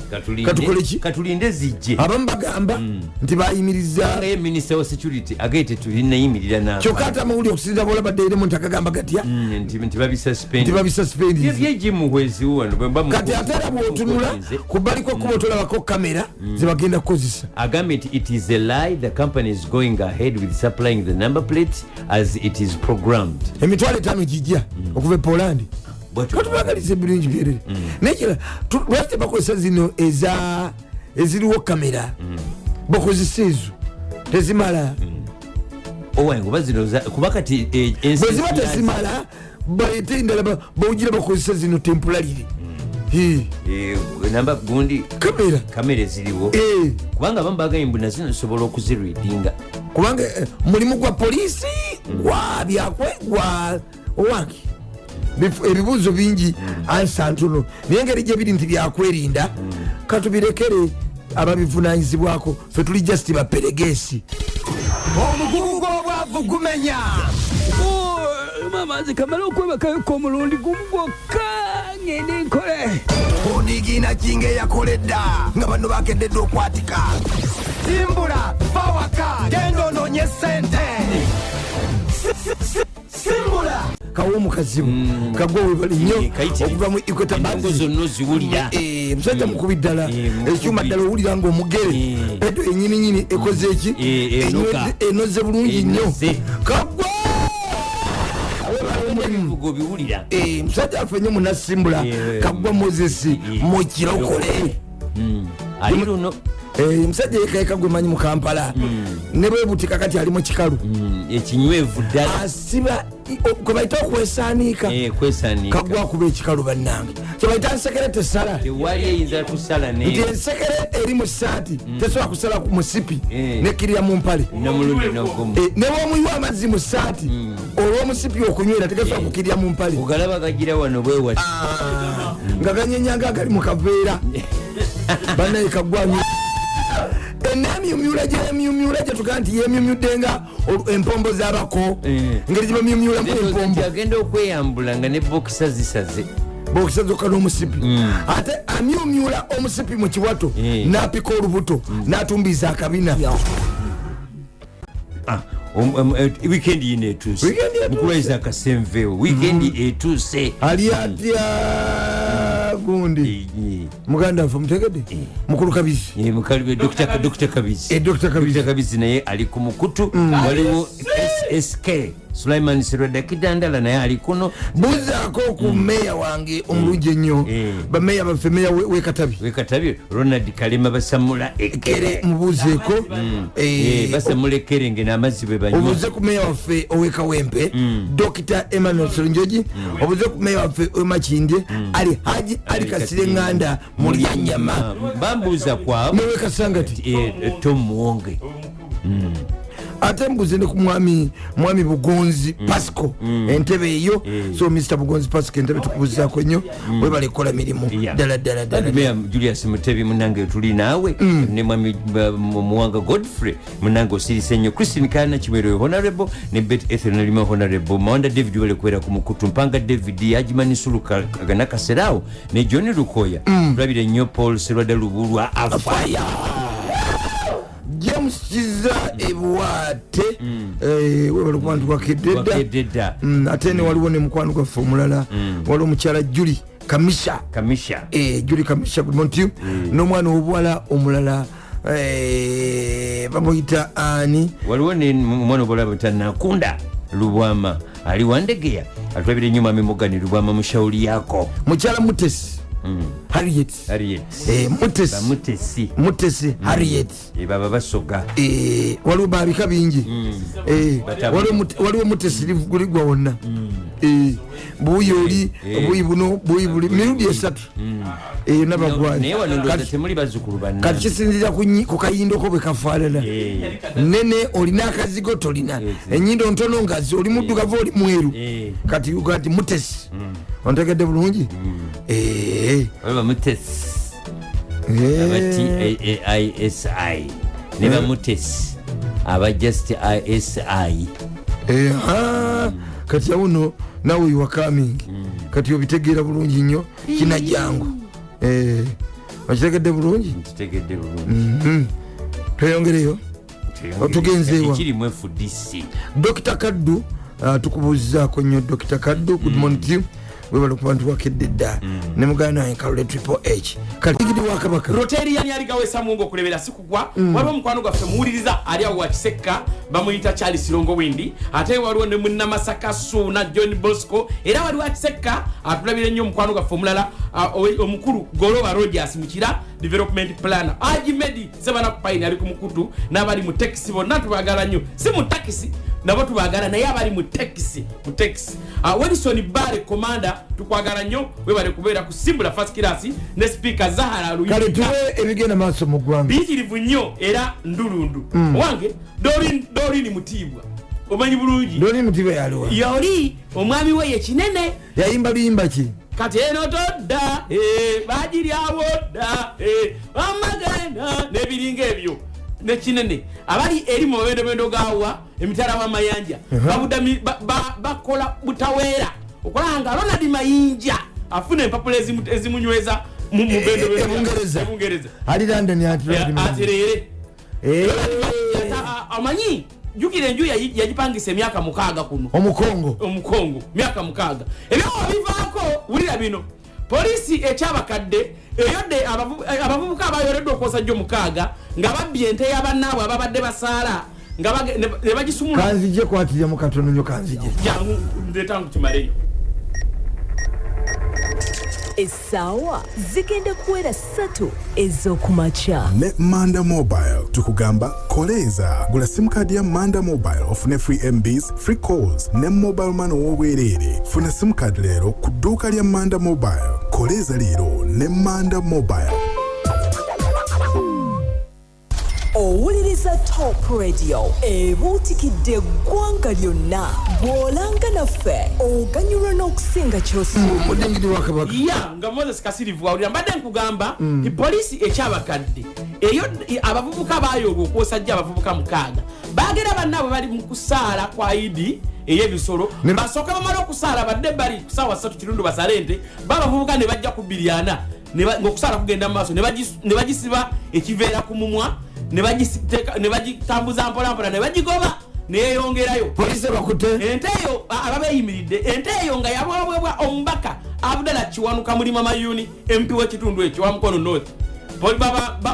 A: katukoleki
B: katulinde zijje
A: abamu bagamba nti bayimiriza
B: minisita wa security agete tulinayimirira nabo
A: kyokka ate amawulire okusinza bola baddeeremu nti agagamba gatya
B: nti babisaspendinkati
A: ate era bwotunula ku baliko kuba otolabako kamera zebagenda kukozesa
B: agambye nti it is a lie the company is going ahead with supplying the number plate as it is programmed
A: emitwalo 5 gijja okuva e Poland katubagaliza ebirungi byerere nekira lwaki tebakozesa zino eziriwo kamera bakozesa ezo tezimala
B: owange oba zino kuba kati
A: bweziba tezimala baleete endala bawugira bakozesa zino tempularire
B: namba gundi
A: kamera
B: eziriwo kubanga abamu bagambye mbu nazino zisobola okuziridinga
A: kubanga mulimu gwa poliisi gwa byakwe gwa owange ebibuuzo bingi ansa ntono naye engeri gyebiri nti byakwerinda katubirekere ababivunanyizibwako fe tuli just baperegesi
C: omugugu gw'obwavu gumenya
F: mama nze kamala okwebakayoko omulundi gumu gwokka ngende nkole
C: onigina kinga eyakoledda nga bano bakededde okwatika simbula bawaka genda onoonye sente simbula
A: kawo omukazibu kagwa webali nnyo okuva mu
B: engo zonna oziwulira
A: musajja mukubi ddala ekyuma ddala owulira nga omugere edo enyininyini ekoze eki enoze bulungi nnyo kagwa musajja afe nnyo munasimbula kagwa mozesi mukirokole
B: ali luno
A: musajja yekayeka gwe manyi mu Kampala ne bwebutika kati ali mu kikalu
B: ekinywevu ddala
A: asiba kwe bayita okwesaanika kagwa akuba ekikalu bannange kyebayita nsekere tesala
B: tewali eyinza kusala
A: nti ensekere eri mu saati tesobola kusala ku musipi nekkirira mu mpale newomuyiwa amazzi mu saati olw'omusipi okunywera tegasobola kukirira mu mpale
B: ogalaba gagira wano bwewati
A: nga ganyenyanga agali mu kaveera bannaye kagwanyu enamyumyula gyemyumyula gyetugaa nti yemyumyuddenga empombo z'abako ngeri gyebamyumyulamu empombo
B: agenda okweyambula nga ne bokisa zisaze
A: bokisa zokka n'omusipi ate amyumyula omusipi mu kiwato n'apika olubuto n'atumbiza akabina
B: wikendi yino etuuse mukulwaiza akasemveo wikendi etuuse
A: ali atya gundi muganda nfe mutegedde mukulu kabisi
B: Dr. Kabizi naye ali ku mukutu waliwo SSK Sulaiman Sirweda Kidandala naye ali kuno
A: buzaako ku meya wange omulungi ennyo bameya baffe meya wekatabi
B: Ronald Kalema basamula ekere
A: mubuuzeeko
B: basamula ekerenge n'amazzi bwe banywa
A: obuze ku meya waffe owekawempe Dr. Emmanuel Solonjoji obuze ku meya waffe Omakindye ali Haji Ali Kasire Nganda Mulyanyama
B: bambuuza kwabo
A: nowekasangati
B: Tom Muwonge
A: ate mbuze ne ku mwami Bugonzi Pasco entebe eyo so Mr. Bugonzi Pasco entebe tukubuzaako nnyo webale kola mirimu ddala
B: Julius Mutebi munange tuli naawe ne mwami Muwanga Godfrey munange osirise nnyo Christine Kana Kimero Honorable ne Bet Eternal Honorable Mawanda David wale kwera ku mukutu mpanga David Ajimani Suluka agana kaserao ne John Lukoya tulabire nnyo Paul Serwada Lubulwa afaya
A: James Kiza ebuwate webali kubantu kwakededda ate ne waliwo ne mukwano gwaffe omulala waliwo omukyala Julie Kamisha Julie Kamisha good morning to you n'omwana obuwala omulala bamuyita ani
B: waliwo ne mwana obuwala bamuyita Nakunda Lubwama ali wandegeya atulabire nyuma Mimugani Lubwama mushauri yako
A: mukyala Mutesi Harriet Mutesi Harriet
B: baba basoga
A: waliwo babika bingi waliwo Mutesi livugulirwa wonna buuyi oli buuyi buno buuyi buli mirundi esatu
B: naye wano ndowooza temuli bazzukulu banna
A: kati kisinzira ku kayindoko bwe kafaanana nene olina akazigo tolina enyindo ntono ngazi oli muddugavu oli mweru kati Mutesi ontegedde bulungi
B: olaba Mutesi aba TAISI ne ba Mutesi aba just ISI
A: kati yawuno nawe you are coming kati obitegeera bulungi nnyo kina jangu okitegedde bulungi tweyongereyo otugenzeewa
B: kirimu FDC
A: Dr. Kaddu tukubuuzizaako nnyo Dr. Kaddu good morning to you webale ku bantu bakedde dda ne muganda wange Kalule Triple H kaligidi wa Kabaka
E: Rotarian yali gawesa mungu okulebera sikugwa waliwo mukwano gwaffe muwuliriza ali awo wakiseka bamuyita Charles Sirongo Windi ate waliwo ne Munnamasaka Suna John Bosco era wali wakiseka atulabire nnyo mukwano gwaffe omulala omukulu Goloba Rogers Mukira development planner Ajimedi sebana kupaini ali ku mukutu n'abali mu taxi bonna tubagala nnyo si mu taxi nabo tubagala naye abali mu taxi Wilson Bare commander tukwagala nnyo webale kubeera ku Simbula first class ne speaker Zahara Luyinga
A: kale tuwe ebigenda maaso mu ggwanga
E: bijirivu nnyo era ndulundu wange Dorini Mutibwa omanyi bulungi
A: Dorini Mutibwa yaliwa
E: yoli omwami we ye kinene
A: yayimba luyimba ki
E: kati eno todda bagiryawo dda amagenda n'ebiringa ebyo nekinene abali eri mu bendobendo gawa emitala w'amayanja bakola butaweera okulanga Ronald Mayinja afuna empapula ezimunyweza mu bendobendo
A: ali London
E: aterere amanyi jukire enju yagipangisa emyaka 6 kuno omukongo myaka 6 ebyo bivaako wulira bino polisi ekyabakadde eyodde abavubuka abayoleddwa okwosajja 6 nga babbye ente y'abannaabwe ababadde basaala nga ne bagisumula
A: kanzije kwatira mu katono nnyo kanzije
E: jangu ndetangu kimaleyo
G: Essaawa zigenda kuwera 3 ez'okumakya
D: ne Manda Mobile tukugamba koleza gula sim card ya Manda Mobile ofune free MBs free calls ne mobile money w'obwereere funa sim card leero ku dduuka lya Manda Mobile koleza leero ne Manda Mobile
G: owuliriza Top Radio ebuutikidde eggwanga lyonna bw'olanga naffe oganyulwa n'okusinga ky'osuubira
A: omudingidi wa Kabaka
E: nga Moses Kasirivu awulira mbadde nkugamba polisi ekyabakadde eyo abavubuka baayolwa okwosajja abavubuka 6 baagera bannaabwe bali mu kusaala kwa Idi ey'ebisolo basooka bamala okusaala badde bali ku ssaawa 3 kirundu basale ente babavubuka ne bajja ku 2 ng'okusaala kugenda mu maaso ne bagisiba ekiveera ku mumwa ne bagitambuza mpolampola ne bagigoba neyeyongerayo
A: polisi bakutte
E: ente eyo ababeeyimiridde ente eyo nga yabwabwebwa omubaka Abdallah Kiwanuka Mulima Mayuni MP w'ekitundu ekyo wa Mukono North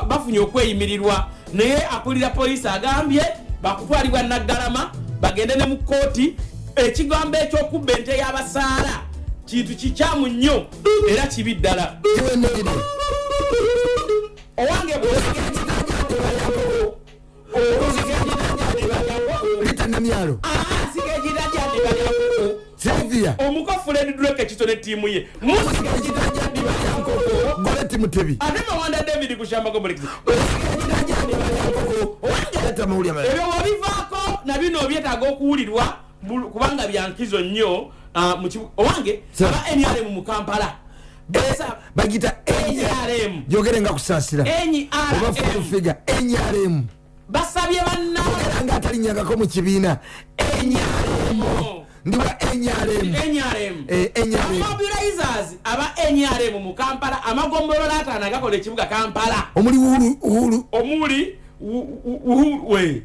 E: bafunye okweyimirirwa naye akulira polisi agambye bakutwalibwa Naggalama bagende ne mu kooti ekigambo ekyokubba ente y'abasaala kintu kikyamu nnyo era kibi ddala owange
A: namyalo Sylvia
E: omukofu Lady Drake kitone timu ye
A: Goleti Mutebi
E: adema wanda David kushamba gomboleki ebyo wabivaako na bino byetaaga okuwulirwa kubanga byankizo nnyo owange aba NRM mu Kampala
A: bagita
E: NRM
A: jogere nga kusaasira NRM
E: basabye bannaabwe
A: nga atalinyagako mu kibiina ndiwa NRM
E: mobilizers aba NRM mu Kampala amagombolola ataano agakola ekibuga Kampala
A: omuli uhuru
E: omuli we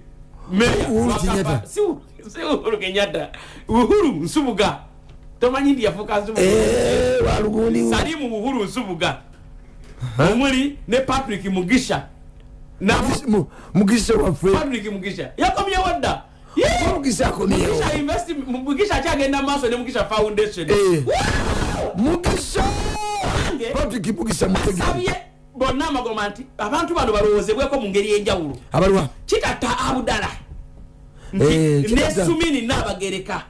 A: Uhuru Kenyatta
E: si Uhuru Kenyatta Uhuru Nsubuga tomanyi ndi yafuka Nsubuga
A: walugundi
E: Salimu Uhuru Nsubuga omuli ne Patrick Mugisha
A: Mugisha waffe
E: Patrick Mugisha yakomye wadda
A: Mugisha akomyewo.
E: Mugisha invest Mugisha kyagenda maaso ne Mugisha Foundation.
A: Mugisha Patrick Mugisha Mutegeka.
E: Sabye bonna amagoma nti abantu bano balowoozebweko mu ngeri y'enjawulo.
A: Abalwa
E: Kitata Abudala ne Sumini n'abagereka.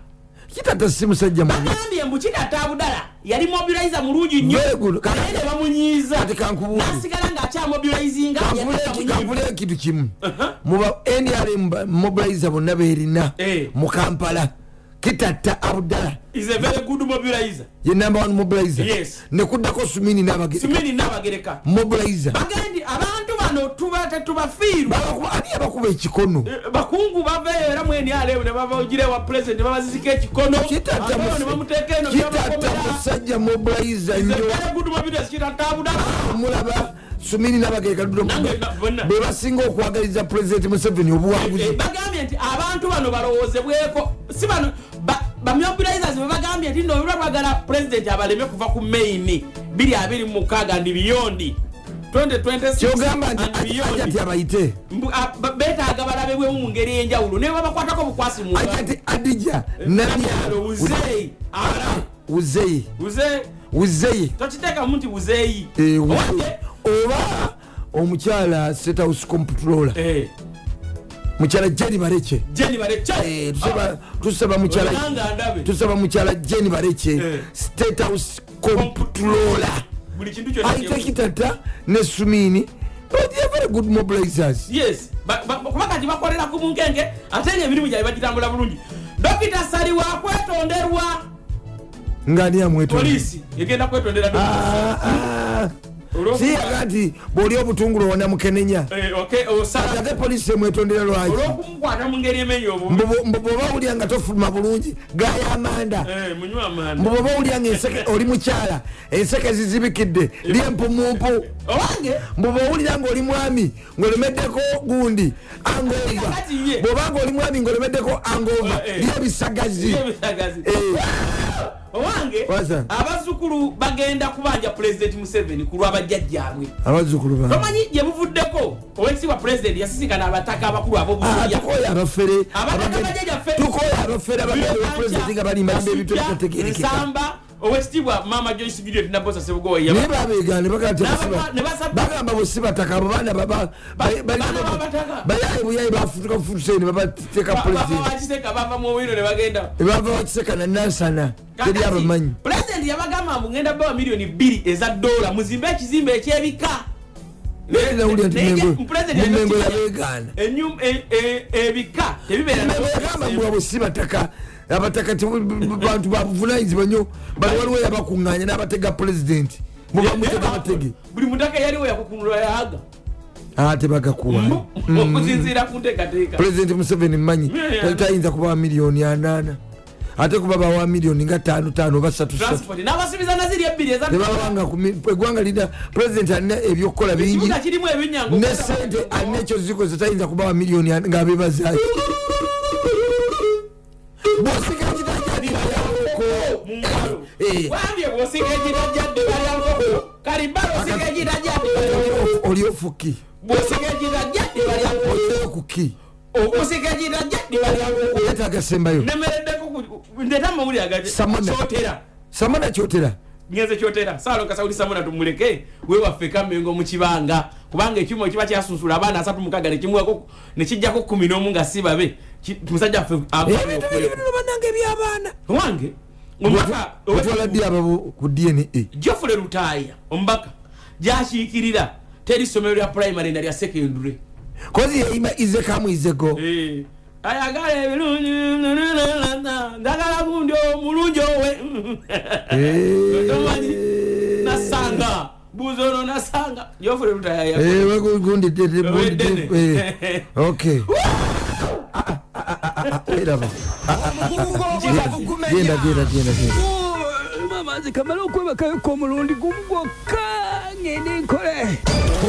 A: Kitata si musajja mwenye.
E: Bagambye mbu Kitata Abudala yali mobilizer mulungi nnyo. Naye bamunyiiza.
A: Kati kankubuuze.
E: Nasigala ng'akya mobilizinga.
A: Kankubuuze kitu kimu. Muba NRM mobilizer bonna beerina mu Kampala. Kitata Abudala
E: is a very good mobilizer.
A: Ye number one mobilizer.
E: Yes.
A: Ne kuddako Sumini n'abagereka. Mobilizer.
E: Bagandi abantu bano tubafiiru.
A: Ani abakuba ekikono?
E: Bakungu baveyo era mwene alewo ne bava ogirewa president babazizika ekikono.
A: Kitata musajja mobilizer nnyo.
E: Very good mobilizer Kitata Abudala.
A: Mulaba Sumini n'abagereka be basinga okwagaliza president Museveni obuwanguzi.
E: Bagambye nti abantu bano balowoozebweko si bano bamyobilizers bagambye nti nno olwagala president abaleme kuva ku main 2026 ndi biyondi 2026
A: kyogamba nti abayite
E: betaaga balabebwe mu ngeri y'enjawulo ne babakwatako bukwasi mu
A: ati Adija Nabyalo Uzeyi
E: tokiteeka mu nti Uzeyi
A: oba omukyala State House Comptroller mukyala Jenny Bareke tusaba mukyala Jenny Bareke State House Comptroller aite Kitata ne Sumini but they are very good mobilizers.
E: Yes kuba kati bakolera ku munkenge ate emirimu gyali bagitambula bulungi. Dr. Saliwa kwetonderwa
A: ngani amwetondera
E: polisi egenda kwetondera
A: kati bwoli obutungulu wona mukenenya ate polisi emwetondera lwaki
E: olwokumukwata mu ngeri emenyi obwo
A: mboba wulya nga tofuluma bulungi gaya amanda mboba wulya nga oli mukyala enseke zizibikidde lyempumumpu
E: owange
A: mboba wulira nga oli mwami ng'olemeddeko gundi angova bwoba nga oli mwami ng'olemeddeko angova lyebisagazi
E: owange abazukulu bagenda kubanja president Museveni ku lwabajjajjaabwe
A: abazukulu ba
E: bamanyi gye buvuddeko owekitiibwa president yasisikana abataka abakulu ab'obusulya
A: tukoya abafere
E: tukoya
A: abafere abagenda president nga balimbalimba ebintu ebitategeerekeka
E: nsamba owekitiibwa mama Joyce Gideon Nabosa Ssebugowa
A: naye babeegane bagamba bwe bataka abo baana bayaye buyaye bafutuka futuseni babateeka president
E: bava mu owino ne bagenda
A: bava wakiseka na nansana teri abamanyi
E: president yabagamba mbu ngenda bawa $2 million $, muzimbe ekizimbe ekyebika
A: mumengo yabeegaana
E: ebika
A: tebibeeragamba mbu abo si bataka abataka bantu babuvunanyizibwa nnyo bali waliwo yabakuŋŋaanya n'abatega president mubamutega batege
E: buli mutaka yaliwo yakukunulwa yaga
A: tebagakuwa
E: okusinziira ku nteekateeka
A: president Museveni mmanyi tayinza kubawa $8 ate kuba bawa $5 nga 5 oba 3
E: n'abasubiza naziri ebbiri
A: tebabanga eggwanga lina president alina ebyokukola bingi
E: kirimu ebinyango
A: ne sente alina ekyo zikoze tayinza kubawa $1 nga abebazaaki bwosiga ekirajjadde oli ofuki okuki yetaaga sembayo samona kyotera
E: ngeze kyotera salo kasauli samona tumuleke we waffe Kamengo mu kibanga kubanga ekyuma kiba kyasusula abaana 3 ne kimwako ne kijjako 11 nga sibabe musajja ffe
A: banange by'abaana
E: wange
A: otwala ddi abo ku DNA
E: Geoffrey Lutaya ombaka gyakikirira teri somero lya primary na lya secondary
A: kozi yaima izekamu izego
E: ayagala ebirungi ndagala gundi omulungi owe nasanga buzono nasanga Geoffrey Lutaya
A: gundi okay genda
F: mamazi kamala okwebakayo omulundi gumu gwokka ngende nkole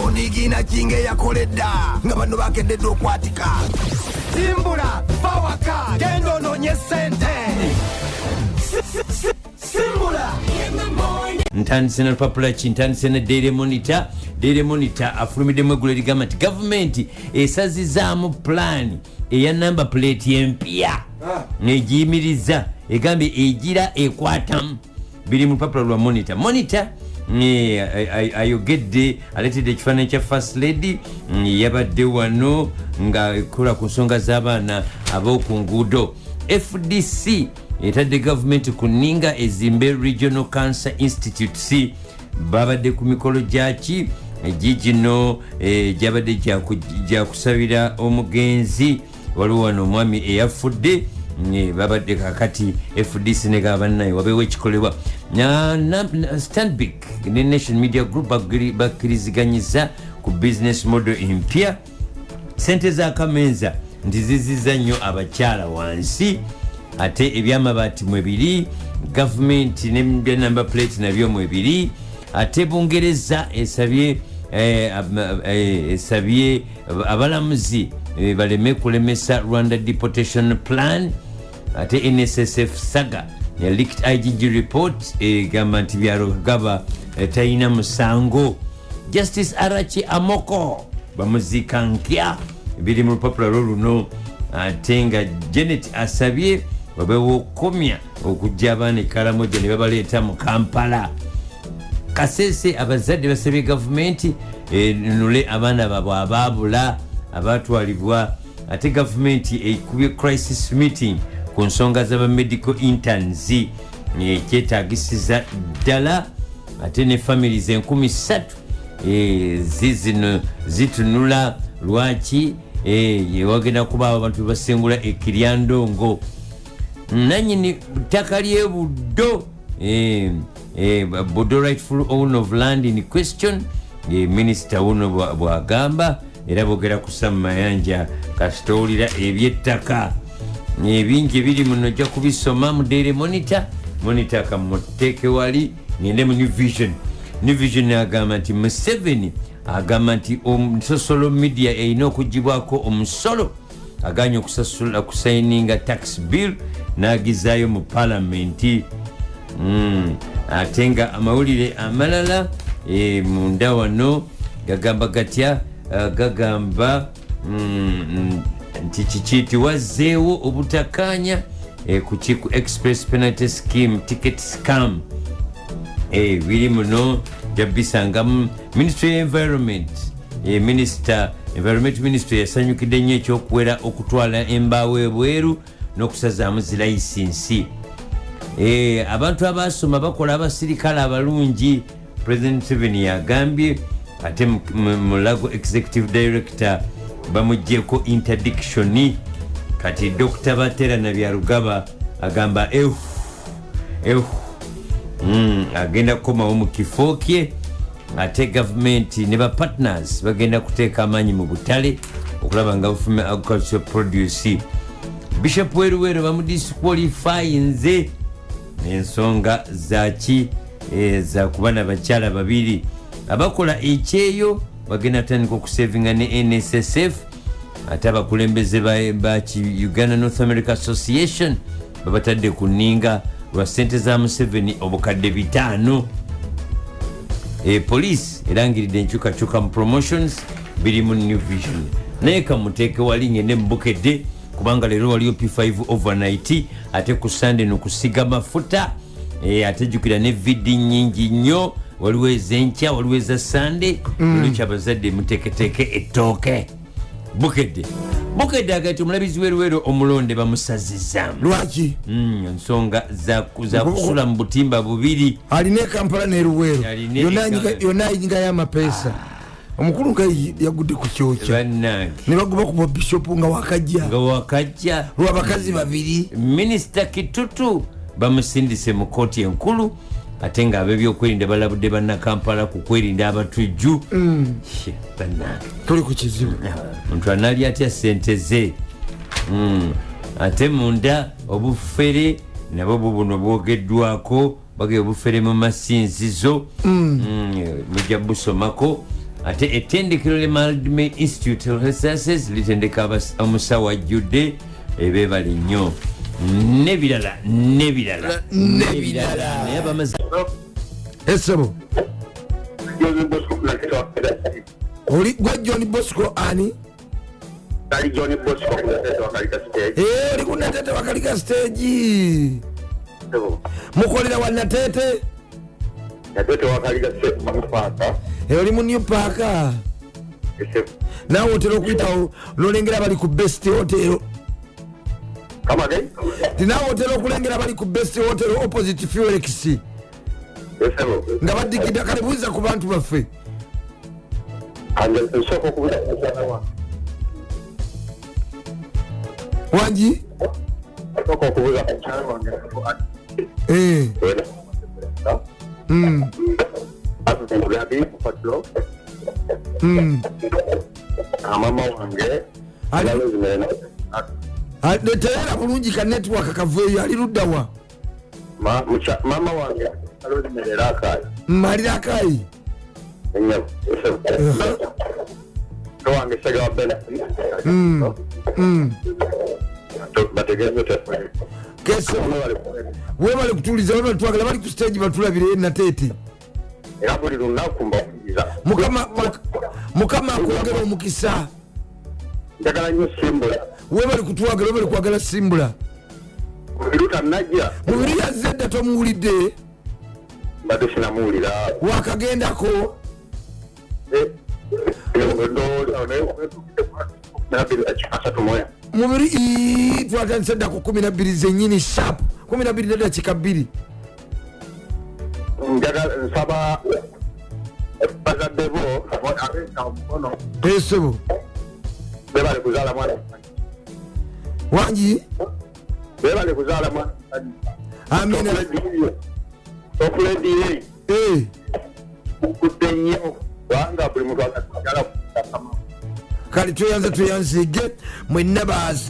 C: onigina kinge yakoledda nga bano bakededde okwatika simbula bawaka genda ononye sente simbula
B: ntandise na lupapula ki ntandise ne Daily Monitor afulumiddemu eggulu erigamba nti gavumenti esazizaamu pulaani eya number plate empya negiyimiriza egambye egira ekwatamu biri mu lupapula lwa monitor ayogedde aletedde ekifaananyi kya first lady yabadde wano nga ekola ku nsonga z'abaana ab'oku nguudo. FDC etadde gavumenti ku nninga ezimbe regional cancer institutes babadde ku mikolo gyaki gigino gyabadde gyakusabira omugenzi waliwo wano omwami eyafudde babadde kakati FDC negaba bannaye wabeewo ekikolebwa. Stanbic ne Nation Media Group bakkiriziganyiza ku business model empya. Sente za kamenza nti ziziza nnyo abakyala wansi, ate ebyamabaati mwebiri, gavumenti ne number plate nabyo mwebiri. Ate Bungereza esabye abalamuzi baleme kulemesa Rwanda deportation plan. Ate NSSF saga ya leaked IGG report egamba nti byalo gaba talina musango. Justice Arachi Amoko bamuzika nkya biri mu lupapula luno. Ate nga Janet asabye babeewo okukomya okujja abaana ekalamoja ne babaleeta mu Kampala. Kasese abazadde basabye gavumenti nule abaana baabwe abaabula abatwalibwa. Ate gavumenti ekubye crisis meeting ku nsonga z'aba medical interns kyetagisiza ddala. Ate ne families 3,000 zizino zitunula lwaki wagenda kubaawo abantu basengula ekiryandongo. Nanyini ttaka ly'e Buddo Buddo rightful owner of land in question, minisita wuno bwagamba era boogera ku Sam Mayanja kasita owulira ebyettaka ebingi biri muno ojja kubisoma mu Daily Monitor kamuteeke wali ngende mu New Vision agamba nti Museveni agamba nti social media erina okugibwako omusolo, aganya okusasula kusayininga tax bill n'agizaayo mu palamenti. Ate nga amawulire amalala munda wano gagamba gatya, gagamba nti kiki wazzeewo obutakkaanya ku express penalty scheme ticket scam. Biri muno jabisangamu Ministry of Environment. Environment Ministry yasanyukidde nnyo ekyokuwera okutwala embaawo ebweru n'okusazaamu zilayisinsi. Abantu abasoma bakola abasirikale abalungi, President Museveni yagambye. Ate Mulago Executive Director bamuggyeko interdiction. Kati Dr. Batera Nabyarugaba agamba agenda kukomawo mu kifo kye. Ate gavumenti ne ba partners bagenda kuteeka amaanyi mu butale okulaba nga bufuna agricultural produce. Bishop Weruweru bamudisqualifyinze ensonga zaki za kubana bakyala babiri abakola ekyeyo bagenda tandika okusavinga ne NSSF. Ate abakulembeze ba Uganda North America Association babatadde ku nninga lwa ssente za Museveni obukadde 5. Police erangiridde enkyukakyuka mu promotions biri mu New Vision. Naye kamuteeke wali ngende mubukedde kubanga leero waliyo P5 overnight. Ate ku Sunday nokusiga mafuta. Ate jjukira ne vidi nyingi nnyo, waliwo ezenkya waliwo eza Sunday. Olwo kyabazadde muteeketeeke ettooke bukedde agati omulabizi weruweru omulonde bamusazizaamu.
A: Lwaki?
B: Ensonga za kusula mu butimba bubiri.
A: Alina Kampala ne Luweero yonna ayinga y'amapeesa. Omukulu nga yagudde ku kyokya
B: ne
A: baguba ku Bishop nga wakajja lw'abakazi babiri.
B: Minisita Kitutu bamusindise mu kooti enkulu. Ate nga ab'ebyokwerinda balabudde bannakampala ku kwerinda abatujju.
A: Tuli ku kizibu
B: omuntu anali atya ssente ze. Ate munda obufere nabo buno bwogeddwako, bagee obufere mu masinzizo mujja busomako. Ate ettendekero le Maldme Institute of Resources litendeka omusawo ajjudde ebeebale nnyo nebirala naye bamaze
A: esebo oli gwa John Bosco ani
H: Kali Johnny Boss kwa kunatete wakalika stage.
A: Oli kunatete wakalika stage. Mukolera wa natete?
H: Natete wakalika stage mupaka.
A: Oli mu New Park. Nawe otera okuyitawo n'olengera bali ku best hotel.
H: Kama gani?
A: Nawe otera okulengera bali ku best hotel opposite Felix. Nga badigida kale buuza ku bantu baffe.
H: Nsoko kubuza kumusana wa.
A: Wangi?
H: Nsoko kubuza kumusana wange. Mama wange
A: netera bulungi ka network kaveeyo ali luddawa
H: mama wange alozimerera akayi
A: malira akayi
H: wange sega wa bena bategeze tefone
A: kese webale kutuliza webale twagala bali ku stage batulabire natete
H: era buli lunaku mbakuliza
A: mukama akwogera omukisa
H: njagala nnyo simbula
A: webale kutwagala webale kwagala simbula
H: biruta najja
A: mubiri yazze dda tomuwulidde
H: mbadde sinamuwulira
A: wakagendako mubiri twatandise ddako 12 zennyini sharp 12 nedakika 2
H: njagala nsaba bazadde bo abeka omukono
A: esebo
H: bebale kuzaala mwana
A: wangi
H: bebale kuzaala mwana
A: amina
H: okulediye kudde nnyo wanga buli muntu akatagala kukama
A: kale tweyanzige mwenna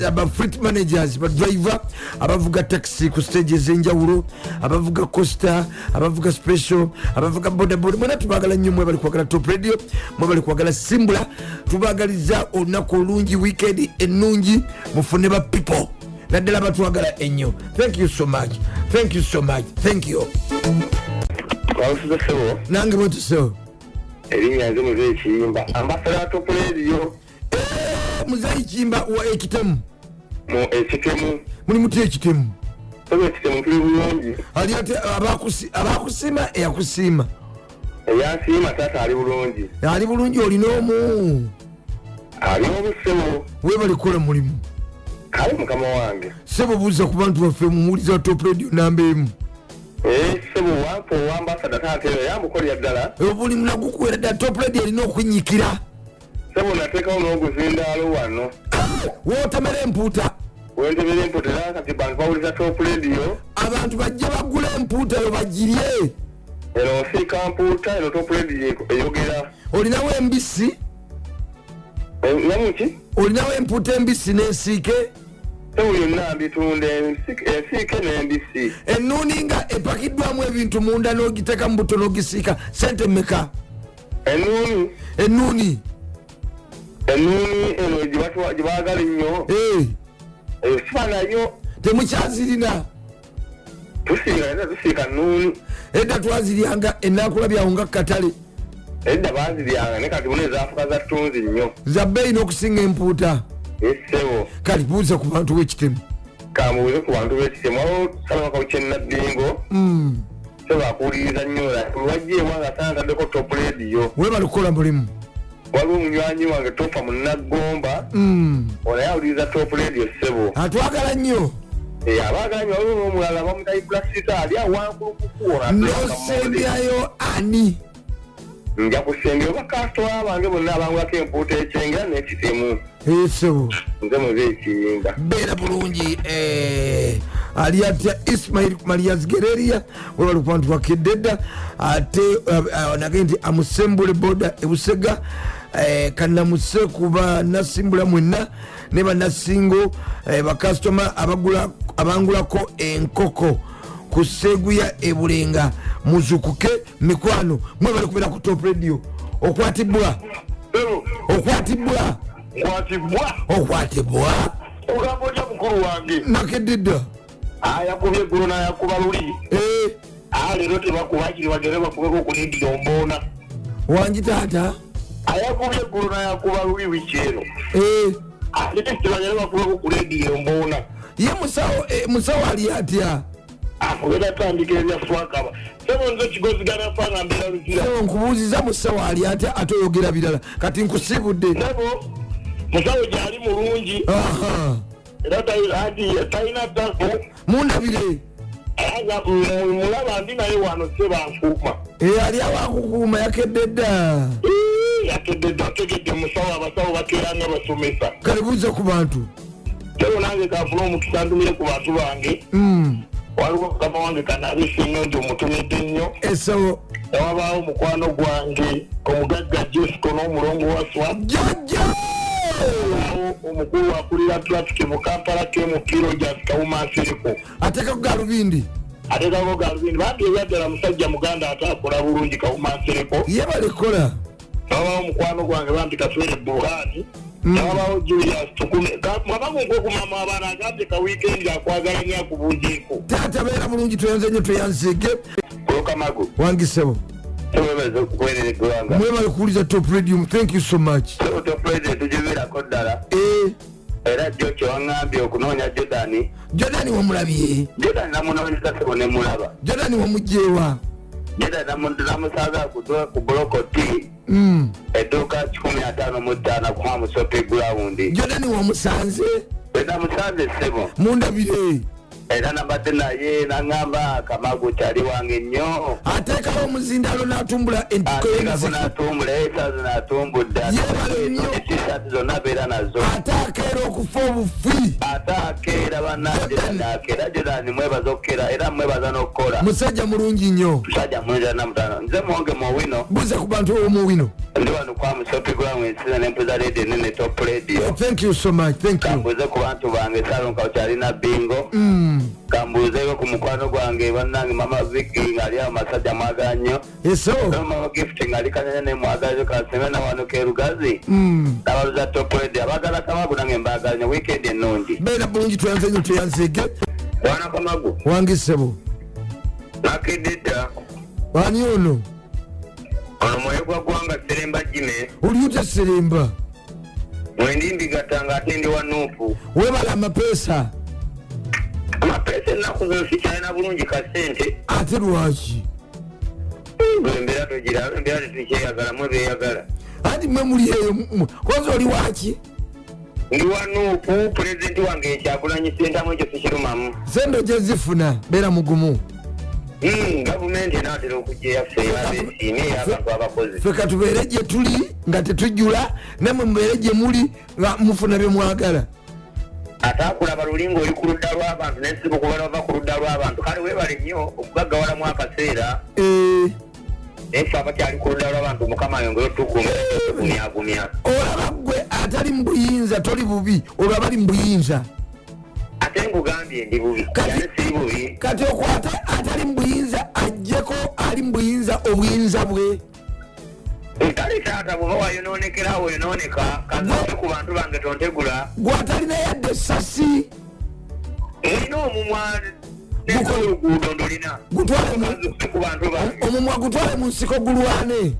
A: aba fleet managers ba driver abavuga taxi ku stage ez'enjawulo abavuga coaster abavuga special abavuga bodaboda mwena tubagala nnyo mwe bali kwagala top radio mwe bali kwagala simbula tubagaliza olunaku olungi weekend ennungi mufune ba people naddala batwagala ennyo thank you so much thank you nange bwetusewo
H: erinnya nze muzeyi kiyimba ambasada top radio
A: muzeyi kiyimba wa ekitemu
H: mu ekitemu
A: muli muti ekitemu
H: ekitemu tuli bulungi
A: ali ate abakusiima eyakusiima
H: eyansiima taata ali bulungi
A: olina omu
H: ali obusebo
A: webali kukola mulimu
H: kale mukama wange
A: sebo buuza ku bantu baffe mumuwuliza top radio namba emu
H: sebo wampa owambasada taata eyo yambukolera ddala
A: buli munagukuwera ddala top radio erina okunyikira
H: sebo nateekawo n'oguzindaalo wano
A: wootemera empuuta
H: wentemera empuuta era kati bantu bawuliza top radio
A: abantu bajja bagula empuuta yo bagirye
H: eno osiika mpuuta eno top radio eyogera
A: olinawo embisi
H: namuki
A: olinawo empuuta embisi n'ensiike
H: sebo yonna mbitunda ensiike n'embisi
A: ennuuni nga epakiddwamu ebintu munda n'ogiteeka mu buto n'ogisiika sente mmeka ennuuni
H: eno gyebaagala ennyo eyo siba nayo
A: temukyazirina
H: tusiika nnuuni
A: edda twaziryanga ennakulabyawo nga katale
H: edda baziryanga ne kati buna ezaafuka za ttunzi nnyo
A: za bbeeyi n'okusinga empuuta
H: esebo
A: kale buuza ku bantu b'ekitemu
H: kamubuuze ku bantu b'ekitemu waliwo salawaka kyennaddingo sebo akuwuliriza nnyo lwajja ewanga santaddeko top radio
A: webali kukola mulimu
H: waliwo omunywanyi wange tofa mu Naggomba onaye awuliriza top radio sebo
A: atwagala nnyo
H: abaaganya waliwo n'omulala bamutayibula sita ali awankulu kukuwona
A: nosembyayo ani
H: nja kusembera bakasitoma bange bonna abangulako empuuta ekyengera n'ekitemu
A: esebo
H: nze muzeyi kiyimba
A: beera bulungi ali atya Ismail Marias Gereria webali ku bantu bakedde dda ate nage nti amusembule boda ebusega kanamuse kuba nasimbula mwenna ne banasingo bakasitoma abangulako enkoko ku Seguya ebulenga muzukuke mikwano mwe bali kubeera ku top radio okwatibwa
H: ogambo lya mukulu wange
A: nakededda
H: yakubye eggulu nayakuba luli leero tebakubakiri bagere bakubeko okulindirira omboona
A: wangi taata
H: ayakubye eggulu nayakuba luli wiki eno ate tebanyala bakuba ku radio mbona
A: ye musawo ali atya
H: akubera tandika ebyafwakaba sebo nze kigozigana fanga mbera luzira
A: sebo nkubuuziza musawo ali atya ate oyogera birala kati nkusibudde
H: sebo musawo gyali mulungi era talina ttako
A: mundabire
H: mulaba ndi naye wano sebankuuma
A: ali awakukuuma yakedde dda
H: ategedde musawo abasawo bakeera nga basomesa
A: kale buuza ku bantu
H: sebo nange kafuna omukisa ndumire ku bantu bange waliwo mukama wange kanabisinga nti omutumidde nnyo
A: esawo
H: ewabaawo mukwano gwange omugagga jesco n'omulongo wa swap
A: jajja
H: omukulu akulira traffic mu kampala kemukiro jasikawumansereko
A: ateekako galubindi
H: ateekako galubindi bambi ebyaddala musajja muganda ate akola bulungi kawumansereko
A: ye balekola
H: ewabaawo mukwano gwange bambi katwere buhani ewabaawo julius tukume mwabagunkokumama abaana agambye ka wiikendi akwagala nyo akubuujeeko
A: taata beera bulungi tweyanze nnyo tweyanzege
H: kamagu
A: wangisebo
H: tewebeze okukuwerera eggwanga
A: mwebale kuwuliza top radio. Thank you so much.
H: top radio tugibeerako ddala era jjo kyewaŋŋambye okunoonya Jordan
A: wamulabye
H: Jordan namunoonyeza sebo ne mulaba
A: Jordan wamugjeewa
H: Jordan namusaaga ku buloko T edduuka 15 ku Hamusopi ground
A: Jordan wamusanze
H: namusanze sebo
A: mundabire
H: era nabadde naye naŋŋamba kamagu kyali wange nnyo
A: ateekawo omuzindalo n'atumbula entiko
H: n'atumbula esazi n'atumbudde tisati zonna beera nazo
A: ate akeera okufa obufi
H: ate akeera bannaakeera Jordan mwebaza okukeera era mwebaza n'okukola
A: musajja mulungi nnyo
H: musajja mulungi namutano nze mwonge muwino
A: buuza ku bantu omuwino
H: ndi wano kwa Musopi gwamu ensiza n'empuza radio nene top radio.
A: Thank you so much. Thank you.
H: Kambuze ku bantu bange salonka okyalina bingo kambuzeeko ku mukwano gwange bannange mama Vicky ngali awo masajja mwaga nnyo mama gift ngali kanyanya nemwagayo kaseme na wano kerugazi abaluza top radio abagala kamagu nange mbagala nnyo weekend ennungi
A: beera bulungi tuyanze nnyo tuyanzege
H: wana kamagu
A: wangisebo
H: nakededa
A: wani ono
H: mwoyo gwa gwanga Seremba Jime
A: uliute Seremba
H: mwendimbi gatanga ate ndi wa Nuupu
A: webala amapeesa
H: ennaku zino sikyalina bulungi kasente
A: ate lwaki
H: embeera togira embeera tetukyeyagala mwe beeyagala
A: anti mwe muli eyo kozi oli waki
H: ndi wa Nuupu pulezidenti wange ekyagulanyi sentamu ekyo sikirumamu
A: sente gyezifuna beera mugumu
H: gavumenti enaatera okujja eyaffe abeesiime abantu abakozi
A: ffe katubeere gye tuli nga tetujjula namwe mubeere gye muli nga mufuna bye mwagala
H: ate akulaba luli ng'oli ku ludda lw'abantu nensiba okubala ova ku ludda lw'abantu kale weebale nnyo okugaggawalamu akaseera nayeffe abakyali ku ludda lw'abantu mukama yongere otukumyagumya
A: olaba gwe atali mu buyinza toli bubi olwo abali mu buyinza
H: ate nkugambye ndi bubi yane siri bubi
A: kati okwata atali mu buyinza ajjeko ali mu buyinza obuyinza bwe
H: kale taata bwoba wayonoonekerawo oyonooneka kanze ku bantu bange tontegula
A: gwatalina yadde essasi
H: olina omumwa oluguudo ndolina ku bantu bange
A: omumwa gutwale mu nsiko gulwane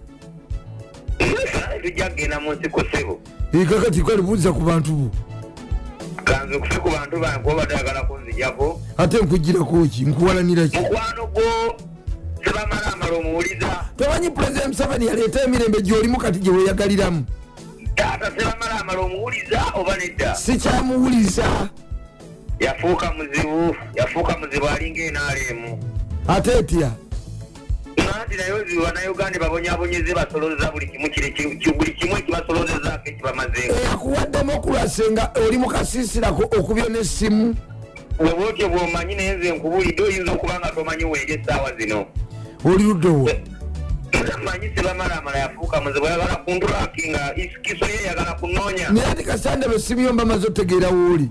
H: tujja kgenda mu nsiko sebo
A: kakati kale buuza ku bantu bo
H: kanze okufe ku bantu bange kuba batayagala kunzijako
A: ate nkugirako ki nkuwalanira ki
H: mukwano gwo sebamala amala omuwuliza
A: tomanyi pulezidenti Museveni yaleeta emirembe gy'olimu kati gye weeyagaliramu
H: taata sebamala amala omuwuliza oba nedda
A: sikyamuwuliza
H: yafuuka muzibu alinga enaalemu
A: ate etya
H: nanti naye ozibu bannayuganda babonyabonyeze basolozeza buli kimu ekibasolozezaako ekibamazeeko
A: eyakuwa demokulasi nga oli mu kasiisirako okubyo n'essimu
H: bweba otyo bwomanyi naye nze nkubulidde oyinza okuba nga tomanyi weeri essaawa zino
A: oli luddewo
H: manyi sebamalamala yafuuka muzibu yagala kuntulaki nga kiso ye yagala kunoonya
A: naye ati kasande besimu yo mbamaze otegeera wooli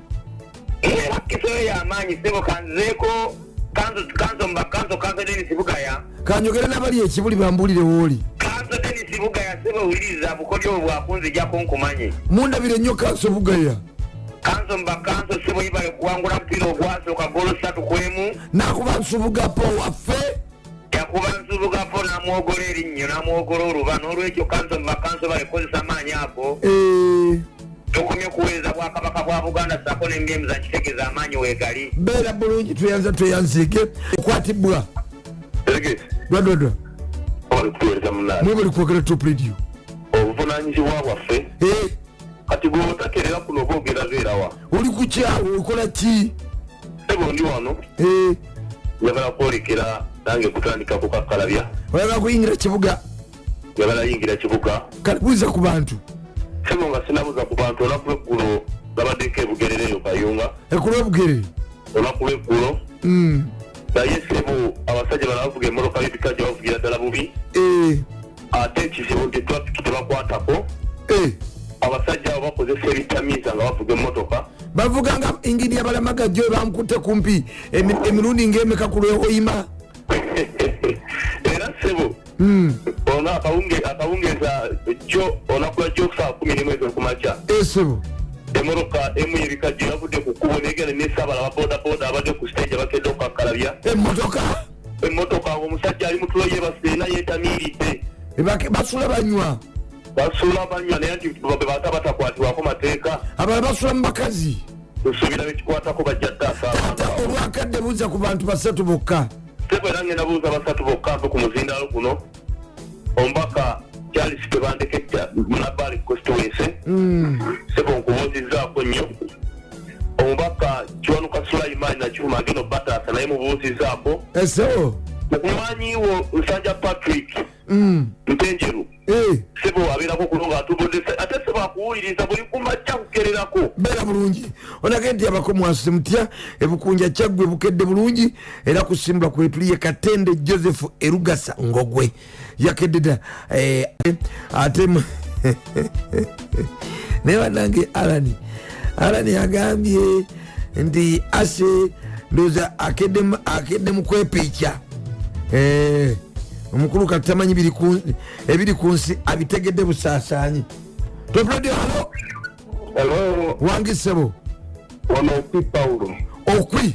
H: kiso ye yamaanyi sebo kanzeeko kanzo Dennis Bugaya
A: kanjogere n'abali ekibuli bambulire wooli
H: kanzo Dennis Bugaya sebo wuliriza bukodyo obwo bwakunzijjako nkumanye
A: mundabire nnyo kanso Bugaya
H: kanzo sebo yibale kuwangula mupiira ogwasooka golo 3-1
A: nakuba nsubugapo waffe
H: yakuba nsubugapo namwogola erinnya namwogola oluba n'olwekyo kanzo balekozesa maanyi ago tukomye kuweza bwakabaka bwa Buganda sako n'embyemu za kitegeza amaanyi weegali
A: beera bulungi tweyanzike kwatibwa dwadwadwa mwe bali kwogera top radio
H: obuvunanyizibwa bwaffe kati bwotakerera kuno boogera beerawa
A: oli ku kyawo okola ki
H: ebo ndi wano njagala kwolekera nange kutandika kukakalabya
A: oyagala kuyingira kibuga
H: njagala yingira kibuga
A: kale buuza ku bantu
H: sebo nga sinabuuza ku bantu olunaku lweggulo labaddeko ebugerereyo kayunga
A: ekulwa ebugerere
H: olunaku lweggulo naye sebo abasajja bano bavuga emmotoka y'ebikajja bavugira ddala bubi ate ekizibu nti trafiki tebakwatako abasajja abo bakozesa ebitamiiza nga bavuga emmotoka
A: bavuga nga ingini yabalamagajjo bamukutte kumpi emirundi ng'emeka ku lweoyima
H: era sebo ono akawungeeza jo onakula jo saa 11 kumakya
A: sebo
H: emmotoka emu y'ebikajjo yavudde ku kkubo negenda nesaabala babodaboda abadde ku stage abakedde okukakalabya emmotoka omusajja ali mutulo yebaseena yeetamiiridde
A: basula banywa
H: naye nti bata batakwatibwako mateeka
A: abala basula mu bakazi
H: tusuubira bekikwatako bajja
A: taata olwakadde buuza ku bantu 3 bokka
H: sebo era ngenda buuza 3 bokka mpe ku muzindaalo guno omubaka Charles Tebandekejja munabbali constituency sebo nkubuuzizzaako nnyo omubaka Kiwanuka Sulaiman Nakyuma agenda obataasa naye mubuuzizzaako
A: esebo
H: mumanyiwo Nsanja Patrick Mtenjeru sebo abeerako kulonga atubodde ate sebo akuwuliriza buli kumakya kukererako
A: beera bulungi onage nti abako mwasuse mutya ebukunja kyaggwe bukedde bulungi era kusimbula kwetuliye Katende Joseph Erugasa Ngogwe yakedde dda ate naye bannange Alani agambye nti ase ndowooza akedde mu kwepiikya omukulu kati tamanyi ebiri ku nsi abitegedde busaasaanyi topredio halo wangisebo
H: ono okwi Paulo
A: okwi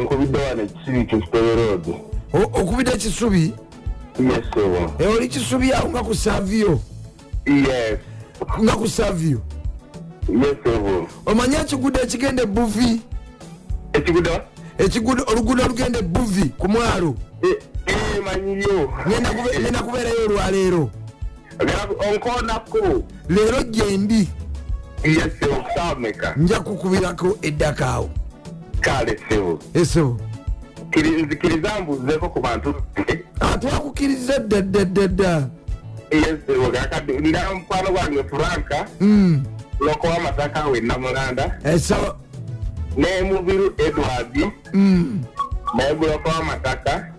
H: nkubidde wano ekisubi Kisitebe Road
A: okubidde ekisubi
H: yesebo
A: oli kisubi awo nga ku Savio nga ku Savio
H: yesebo
A: omanye ekigudo ekigenda ebuvi ekigudo oluguudo olugenda ebuvi ku mwalo
H: manyiyo
A: ngenda kubeerayo olwaleero
H: onkoonako
A: leero gyendi
H: yesebo saameka
A: nja kukubirako eddaka awo
H: kale sebo
A: esebo
H: nzikiriza mbuuzeeko ku bantu
A: twakukiriza ddaddaddadda
H: yesebo kakadde ndaba mukwano gwange Franka loko w'amataka we Namulanda
A: esebo
H: ne Mubiru Edward naye buloko w'amataka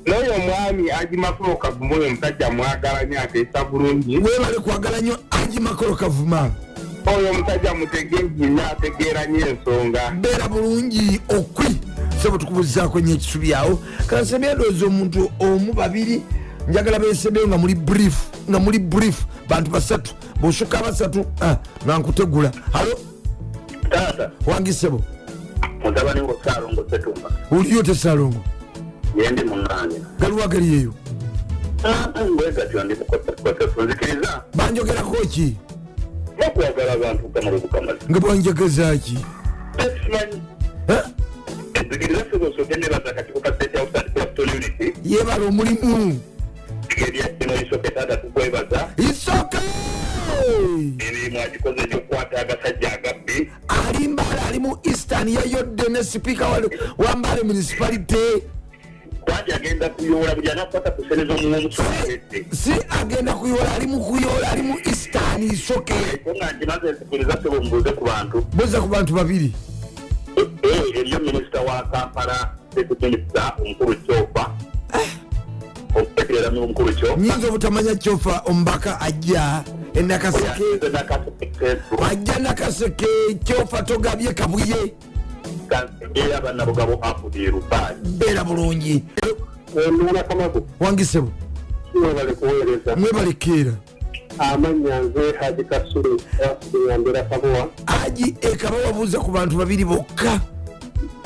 H: n'oyo omwami Agimakolo Kavuma oyo omusajja mwagala nnyo ateesa bulungi
A: webale kwagala nnyo Agimakolo Kavuma
H: oyo omusajja mutegeezi nnyo ategeera nnyo ensonga
A: beera bulungi okwi sebo tukubuuzizaako nnyo ekisubi awo kansebye ndowooza omuntu omu babiri njagala beesebeyo nga muli brief bantu 3 bwosukka 3 nankutegula halo
H: taata
A: wangisebo
H: mutabani ngo Saalongo Setumba
A: uliyo tesalongo
H: yendi munange
A: galuwagaliyeyo
H: mbwegatyo ndi nzikiriza
A: banjogerako ki
H: bakwagala abantu kamala
A: nga bwanjagazaaki
H: nzikiriza sobosoke nebaza akatiko ka State House and Capital Unity
A: yebala omulimu
H: kigeriya kino isoke taata tukwebaza
A: isoke
H: emirimu agikoze egyokukwata agasajja agabbi
A: ali Mbale ali mu Eastern yayodde ne sipiika wa Mbale municipality
H: kwati agenda kuyoola buli anakwata ku sene z'omuwomusolawedde
A: si agenda kuyoola ali mu kuyoola ali mu Eastern isoke
H: nga nkimaze nzikiriza sebo mbuuze ku bantu
A: buuza ku bantu babiri
H: eriyo minisita wa Kampala deputy minister omukulu Kyofa okutegeera n'omukulu Kyofa
A: nyinza obutamanya Kyofa omubaka ajja enakaseke ajja nakaseke Kyofa togabye kabuye
H: era bannabugabo afudde Rufaayi
A: beera bulungi
H: onduna kamagu
A: wangisebo
H: mwebale kuweereza
A: mwebalekeera
H: amannya nze Haji Kasule yambera Kabowa
A: Haji Kabowa buuza ku bantu babiri bokka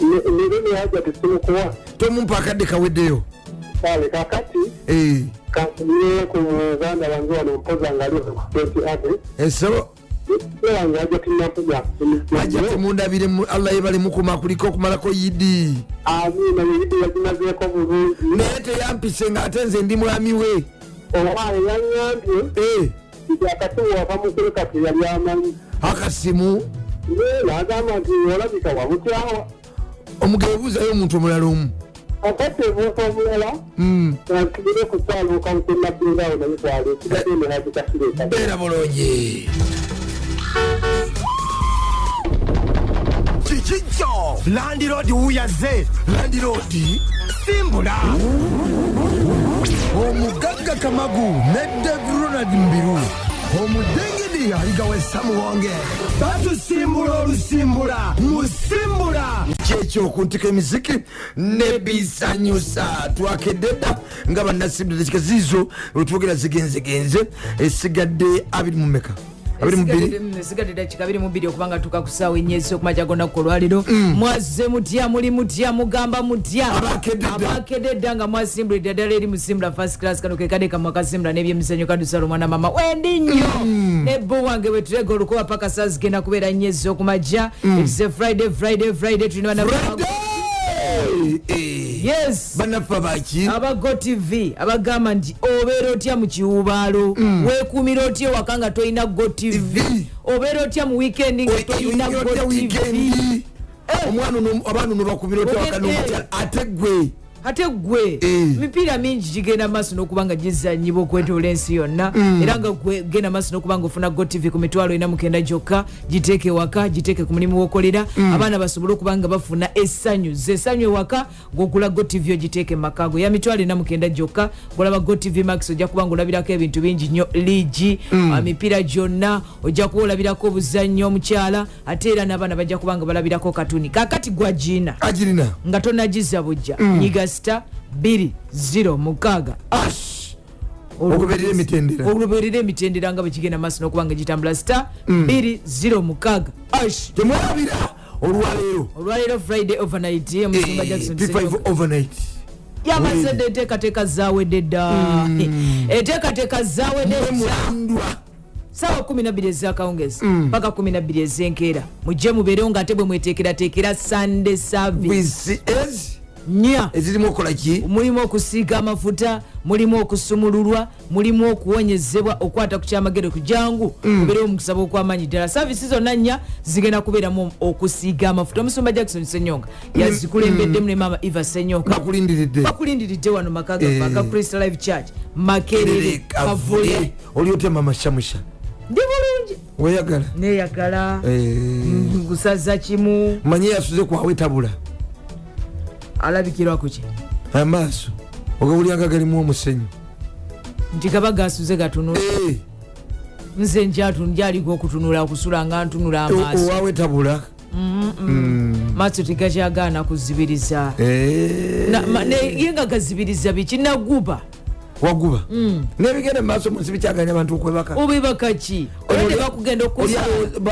H: nirene haja tesumukuwa
A: tomumpa akadde kaweddeyo
H: kale kakati kanfunire ku Uganda bange wano mpoza nga ali ku ate
A: esebo Aja tumundabire Allah yebale mukuma kuliko okumalako yidi.
I: Amina yidi yakinazeko bulungi.
A: Naye teyampise nga ate nze ndi mwami we.
I: Owaye yanyambye. Yakatuwa pamukulu kati yali amanyi.
A: Akasimu.
I: Nagamba nti olabika wabutyawa.
A: Omugebuuzayo omuntu omulala omu.
I: Akati omuntu omulala. Nakibire ku ssaawa okamutenda bbingawo nayitwala ekigadde nehagikasireka.
A: Beera bulungi.
C: Kikijjo landiroodi wuyaze landiroodi simbula omugagga kamagu ne David Ronald Mubiru omudingidi aligawe samuwonge batusimbula olusimbula musimbula
A: kyekyo okuntika emiziki nebisanyusa twakededa nga bannasimbula tekikaziizo olutwogera zigenzegenze esigadde 2 mu meka
J: sigadde dakika 22 okubanga tuka ku ssaawa ennyezi okumakya gonna ku lwaliro mwazze mutya muli mutya mugamba mutya abakededda nga mwasimbulidde ddala eri musimbula first class kano kekade kamwe akasimbula n'ebyemizanyo kadusala omwana mama wendi nnyo nebbo wange bwe turega olukuba paka saa zigenda kubeera nnyezi okumakya it's a friday tulina bana yes
A: banafa baki
J: aba Go TV abagamba nti obeera otya mu kiwubaalo weekuumira otya ewaka nga tolina Go TV obeera otya mu weekend nga tolina Go TV
A: omwana abaana nobakubira otya waka ate gwe mipiira mingi gigenda maaso n'okuba nga gizanyibwa okwetoola ensi yonna era nga genda maaso n'okuba nga ofuna Go TV ku mitwalo 49 gyokka giteeke ewaka giteeke ku mulimu w'okolera abaana basobole okuba nga bafuna essanyu ewaka ng'ogula Go TV ogiteeke mu makaago ya mitwalo 49 gyokka ng'olaba Go TV Max ojja kuba nga olabirako ebintu bingi nnyo liigi mipiira gyonna ojja kuba olabirako obuzannyo omukyala ate era n'abaana bajja kuba nga balabirako katuni kakati gwagina nga tonagizza bujja nyiga star 20 mukaaga oluberera emitendera nga bwekigenda maaso n'okuba nga gitambula star 20 mukaaga temwalabira
J: olwaleero friday overnight omusumba Jackson
A: P5 overnight
J: yamazedde enteekateeka zaawedde dda enteekateeka zaawedde sawa 12 ezakawungezi paka 12 ezenkeera mujje mubeerewo nga ate bwe mweteekerateekera Sunday service nya
A: ezirimu okola ki
J: mulimu okusiiga amafuta mulimu okusumululwa mulimu okuwonyezebwa okwata ku kyamagero ku jangu mubeerewo omukusaba okw'amaanyi ddala saavisi zonna nnya zigenda kubeeramu okusiiga amafuta omusumba Jackson Senyonga yazikulembeddemu ne maama Eva Senyonga bakulindiridde wano maka gafa aga Christ Life Church Makerere Kavule
A: oli otema amashamusha
J: ndi bulungi
A: weyagala
J: neyagala gusaza kimu
A: manye yasuze kwawetabula
J: alabikirwa kuki
A: amaaso ogawulyanga galimu omusenyu
J: nti gaba gasuze gatunula nze njaliko okutunula okusula nga ntunula amaaso
A: owawetabula
J: maaso tegakyagaana kuzibiriza ye nga gazibiriza bikinaguba
A: waguba nebigenda maaso munsi bikyaganya abantu okwebaka
J: obebaka ki olwo tebakugenda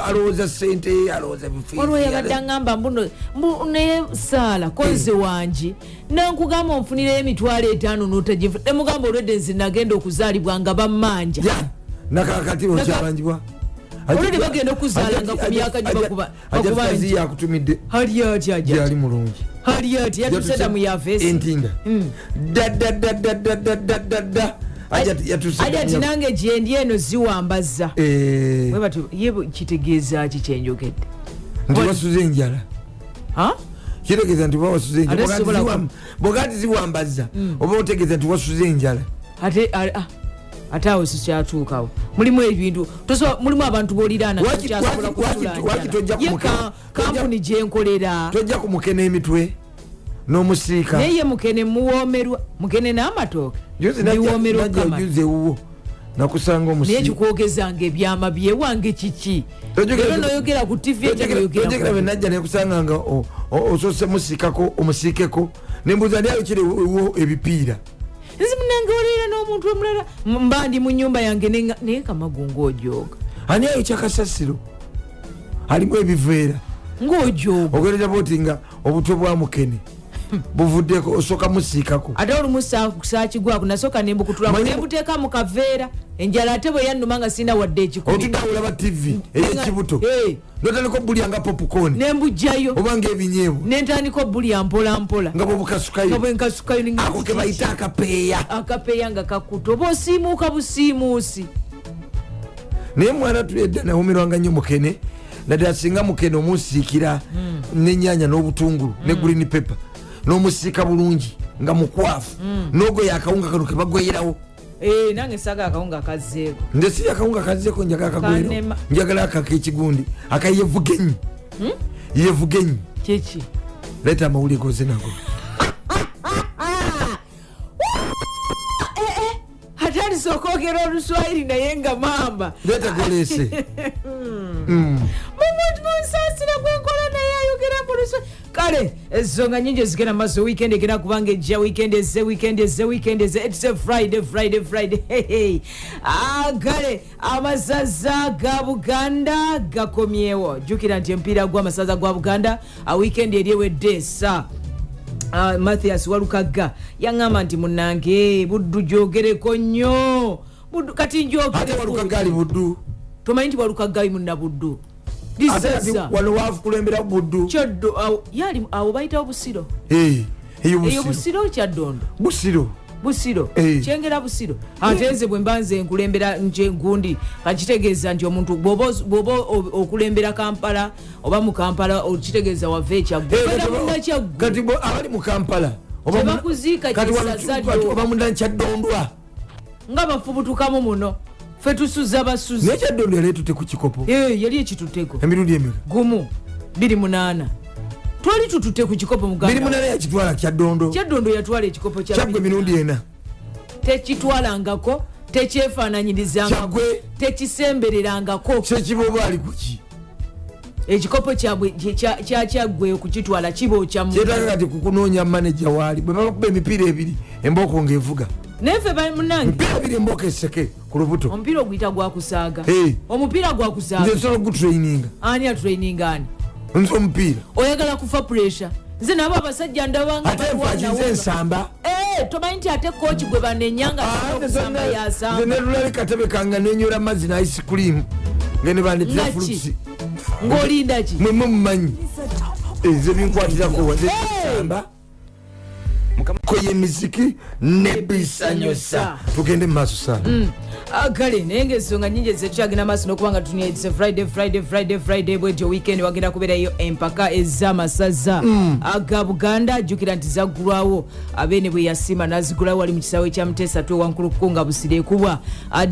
A: alowooza sente alowooza
J: olwo yabadde agamba naye saala konze wangi nankugamba onfunireyo emitwalo 5 notagifu nemugamba olwedde nze nagenda okuzaalibwa nga bammanja
A: nakakati okyabanjibwa
J: olwo tebagenda okuzaalanga ku myaka
A: gyebakubazi yakutumidde
J: hali atya
A: gyali mulungi
J: hali atya yatuseda mu yafeesi
A: entinda
J: ajati nange gyendi eno ziwambaza ye kitegeeza ki kyenjogedde
A: nti wasuze enjala kitegeeza nti wasuze enjala bwogati ziwambaza oba otegeeza nti wasuze enjala
J: ate awo sikyatuukawo mulimu ebintu mulimu abantu booliraana kampuni gyenkolera
A: tojja kumukena emitwe n'omusiika
J: naye mukene muwoomerwa mukene n'amatooke biwoomerwa
A: juzewo nakusanga
J: naye kikwogezanga ebyama byewange kiki era noyogera ku tv
A: ojegera benajja nekusanga nga osose musiikako omusiikeko nembuuza ndi ayo kiriwo ebipiira
J: nzimunange olera n'omuntu omulala mba ndi mu nyumba yange naye kamagunga ojooga
A: ani ayo kyakasasiro alimu ebiveera
J: ng'ojooga
A: ogereza boti nga obutwe bwa mukene buvuddeko osoka musiikako
J: ate olumusaakigwaku nasooka nembukutulamu nembuteeka mu kaveera enjala ate bwe yannuma nga sina wadde ekikumi
A: otudawulaba tv eyekibuto notandika obulyanga popcorn
J: nembujjayo
A: obanga ebinyeebwa
J: nentandika obulya mpolampola
A: nga bwebukasukayo ako kebayita akapeeya
J: nga kakuta oba osiimuuka busiimuusi
A: naye mwana tuyedda nawumirwanga nnyo mukene naddala singa mukene omusiikira nenyanya n'obutungulu ne green pepper n'omusiika bulungi nga mukwafu nogoya akawunga kano kebagweyerawo
J: nange saga akawunga kazzeeko
A: nze siri akawunga kazzeeko njagala akagwero njagala akakekigundi akayevugenyi yevugenyi
J: kiki
A: leeta amawulire goze nago
J: atalisooka ogera oluswayiri naye nga mamba
A: leeta golese
J: mumuntu musaasira gwenkola naye ayogera mu luswayiri kale ensonga nyingi ezigenda maaso weekend egenda kubanga ejja weekend eze it's a friday kale amasaza ga buganda gakomyewo jjukira nti empiira gw'amasaza gwa buganda weekend eri ewedde sa Mathias Walukagga yaŋŋamba nti munnange buddu gyogereko nnyo kati
A: njogere ali buddu
J: tomanyi nti Walukagga ali munna buddu
A: wano waakulembera buddu
J: kyoddo yali awo bayitawo busiro eyo busiro kyaddondo busiro kyengera busiro ate nze bwe mbanze nkulembera nje gundi kakitegeeza nti omuntu bwoba okulembera Kampala oba mu Kampala okitegeeza wava
A: ekyagukati abali mu Kampala
J: tebakuziika kisazaddo
A: oba munda nkyaddondwa
J: nga bafubutukamu muno ffe tusuza basuzi
A: naye kyaddondo yali etute ku kikopo
J: yali ekituteko
A: emirundi emeka
J: gumu 28 twali tutute ku kikopo muganda
A: 28 yakitwala kyaddondo
J: yatwala ekikopo
A: kyaggwe emirundi ena
J: tekitwalangako tekyefaananyirizangako tekisembererangako
A: kyekiboba ali kuki
J: ekikopo kyabwe kyaggwe okukitwala kibookyamu
A: kyetaaga kati kukunoonya maneja waali bwe bakuba emipiira ebiri embooko ng'evuga
J: nefe munange
A: emipiira ebiri embooko eseke ku lubuto
J: omupiira oguyita gwakusaaga omupiira gwakusaaga
A: nze nsobola okugutraininga
J: ani atraininga ani
A: nze omupiira
J: oyagala kufa pressure nze nabo abasajja ndabanga
A: ate nfakinze ensamba
J: tomanyi nti ate kochi gwe banenyanga kusamba yasamba
A: nze nelulali katebe kanga nenyola mazzi na ice cream ngene bandetera fruits
J: ng'olinda ki
A: mwe mumanyi nze binkwatirako nze ensamba koye emiziki nebisanyusa tugende mu maaso sana
J: kale naye ngaensonga nyingi ezetukyagenda maaso n'okubanga tunia it's a friday bwetyo weekend wagenda kubeerayo empaka ez'amasaza aga buganda jjukira nti zaggulwawo abeene bwe yasiima n'azigulawo wali mu kisaawe kya Muteesa wankulu kukunga busire ekubwa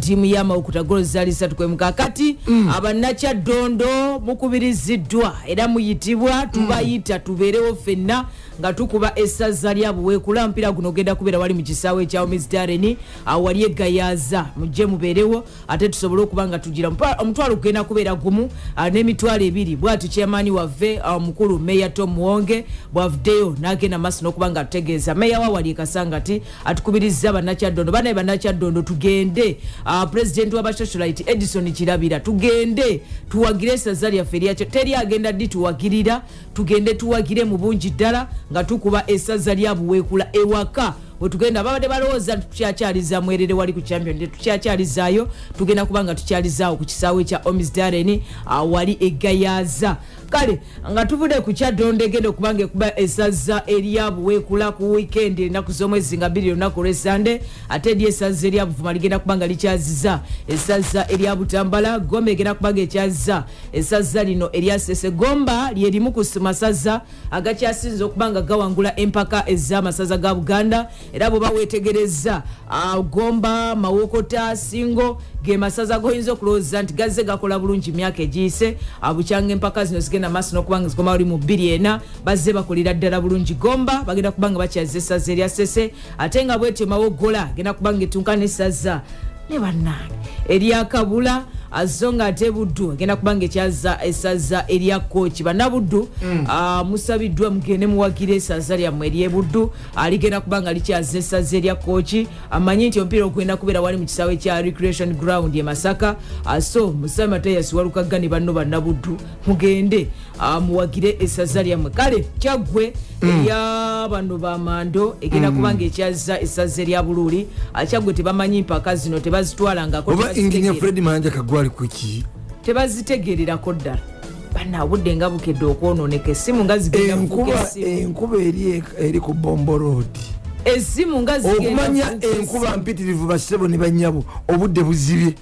J: ttiimu y'amawukuta golo zaali 3-1 kakati abannakyaddondo mukubiriziddwa era muyitibwa tubayita tubeerewo ffenna nga tukuba essaza lya Buweekula mpira guno ogenda kubeera wali mu kisaawe kya Omizdareni wali egayaza mujje mubeerewo ate tusobole okuba nga tugira omutwalo gugenda kubeera gumu n'emitwalo ebiri bwatu kyamaani waffe omukulu meya Tom Muwonge bwavuddeyo n'agenda maaso n'okuba nga tutegeeza meya wa wali ekasangati atukubiriza bannakyaddondo banaye bannakyaddondo tugende pulezidenti w'abasocialite Edison Kirabira tugende tuwagire essaza lyaffe eryakyo teri agenda ddi tuwagirira tugende tuwagire mu bungi ddala nga tukuba essaza lya Buweekula ewaka wetugenda babadde balowooza tukyakyaliza mwerere wali ku champion tukyakyalizaayo tugenda kubanga tukyalizaawo ku kisaawe kya Omizdareni wali egayaza kale nga tuvudde ku kyaddondo egenda okubanga ekuba essaza erya Buweekula ku weekend ennaku z'omwezi nga 2 olunaku olw'Essande ate eri essaza erya Buvuma ligenda kubanga likyaziza essaza erya Butambala Gomba egenda kubanga ekyaziza essaza lino erya Ssese Gomba lyerimu ku masaza agakyasinza okubanga gawangula empaka ez'amasaza ga Buganda era bwe bawetegereza Gomba Mawokota Singo ge masaza goyinza okulowooza nti gazze gakola bulungi myaka egiyise bukyanga empaka zino zigenda maaso n'okubanga zigoma wali mu 2 bazze bakolera ddala bulungi Gomba bagenda kubanga bakyaza essaza erya Ssese ate nga bwetyo Mawogola genda kubanga etunkana essaza ne bannange eryakabula azonga ate Buddu agenda kubanga ekyaza esaza erya coach bannabuddu musabiddwa mugende muwagire esaza lyammwe ery'e Buddu aligenda kubanga likyaza esaza erya coach amanyi nti omupiira ogenda kubeera wali mu kisaawe kya recreation ground e Masaka so Musami Mathias Walukagga ne banno bannabuddu mugende muwagire esaza lyammwe kale kyaggwe ya bano bamando egenda kubanga ekyaza esaza erya Bululi akyaggwe tebamanyi mpaka zino tebazitwalanga ko
A: oba engineer Fred Manja kagwali kuki
J: tebazitegererako ddala bana budde nga bukedde okwonooneka essimu nga zigenda
A: enkuba eri ku Bombo Road
J: essimu nga zigenda
A: okumanya enkuba mpitirivu bassebo ne bannyabo obudde buzibye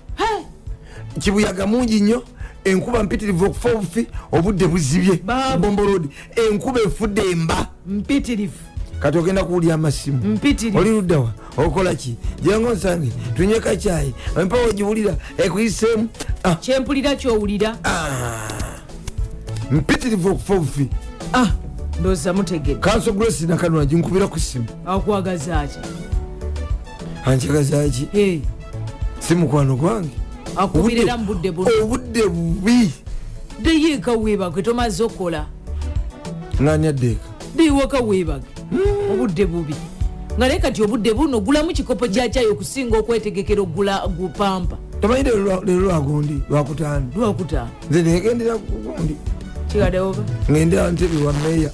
A: kibuyaga mungi nnyo enkuba mpitirivu okufa obufi obudde buzibye Bombo Road enkuba efudde emba
J: mpitirivu
A: kati ogenda kuwulya amasimu oli luddawa okola ki jangu nsange tunyweka cyayi empawo ogiwulira ekuyiseemu
J: kyempulira kyowulira
A: mpitirivu okufa obufi
J: ndowooza mutegedde
A: kanso Grace nakanula ginkubira ku simu
J: akwagazaaki
A: ankyagazaaki si mukwano gwange
J: akubirira mu budde buno
A: obudde bubi
J: deyiika weebage tomaze okukola
A: ngani addeeka
J: deyiwaka weebage obudde bubi nga naye kati obudde buno gulamu kikopo kyakyayo okusinga okwetegekera ogula gupampa
A: tomanyi leero lwagundi lwakutaano nze negendera kugundi
J: kigadeoba
A: ngendera ntebe wa meeya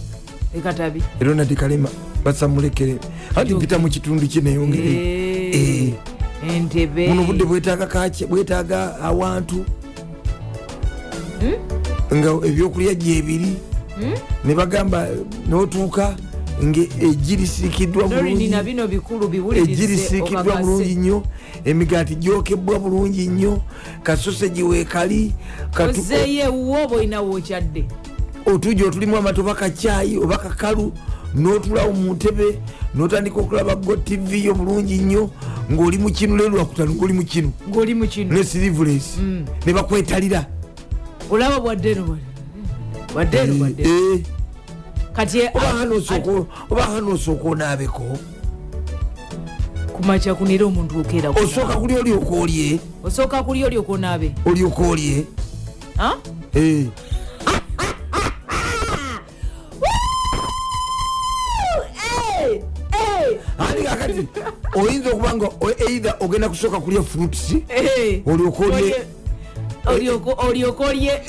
J: ekatabi
A: Ronald Kalema basamulekere anti mpita mu kitundu kye neyongere
J: entebe
A: muno budde bwetaaga awantu nga ebyokulya gyebiri ne bagamba n'otuuka ejirisiikiddwa bulungi nnyo emigaati gyokebwa bulungi nnyo kasosegi weekali
J: ozeeyo ewuwo oba olinawo okyadde
A: otuuja otulimu amatoba kacyayi oba kakalu n'otulawo mu ntebe n'otandika okulaba go TV yo bulungi nnyo ng'oli mu kinu leero lwakutano ng'oli mu kinu ne silivulesi ne bakwetalira
J: olaba bwaddeno kati
A: oba hano osooka onaabeko
J: kumakya kunera omuntu okeera
A: osooka kuli olyoka olye
J: osooka kuli olyoka onaabe
A: olyoka olye ani kakati oyinza okuba nga either ogenda kusooka kulya fruits olyoka olye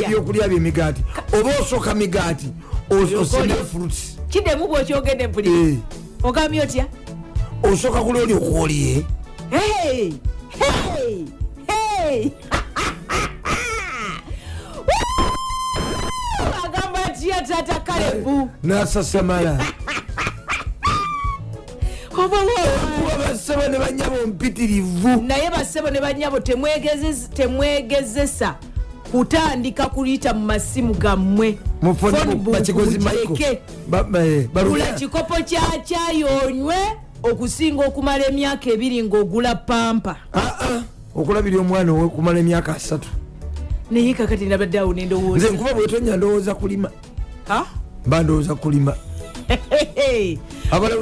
A: ebyokulya byemigaati oba osooka migaati osime fruits
J: kidemu bwokyogedde mpuli ogambye otya
A: osooka kuli olyoka olye
J: agamba atya tata Kalebu
A: nasasamala basebo ne banyabo mpitirivu
J: naye basebo ne banyabo temwegezesa kutandika kuliyita mu masimu gammwe gula kikopo kyakyayonywe okusinga okumala emyaka 2 ng'ogula pampa
A: okulabira omwana owe kumala emyaka 3
J: naye kakati nabaddeawo nendowooza
A: nze nkuba bwetonya ndowooza kulima bandowooza kulima abala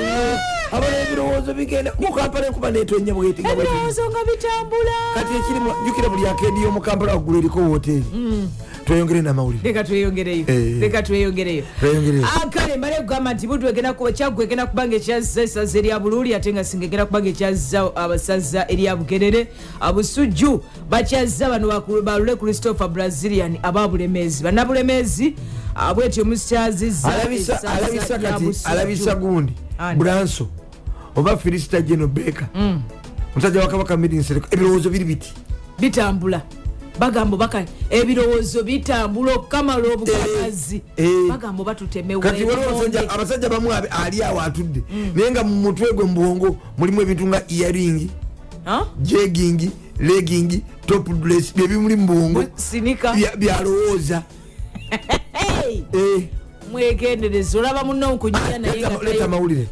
A: ebirowoozo bigenda mukampala enkuba netonya
J: ebirowoozo nga bitambula
A: kati ekirimu jukira buli akendi y'omukampala waggulu eriko woteeri tweyongere namawulire
J: leka tweyongereyo kale mbale kugamba nti Buddu kyaggwe egenda kubanga ekyaza esaza erya Bululi ate nga singa egenda kubanga ekyaza abasaza erya Bugerere Abusujju bakyaza bano balule Christopher Brazilian ababulemezi bannabulemezi bwetyo mukyazizza
A: alabisa gundi Branso oba Filisita Geno Beka musajja wa Kabaka Midinsereko ebirowoozo biri biti
J: bitambula bagamba baka ebirowoozo bitambula okamala obugagazi bagamba batutemewe
A: kati abasajja bamu ali awo atudde naye nga mu mutwe gwe mu bwongo mulimu ebintu nga earring jegging legging top dress byebimuli mu bwongo byalowooza
J: mwegendereza olaba muno nkunyira naye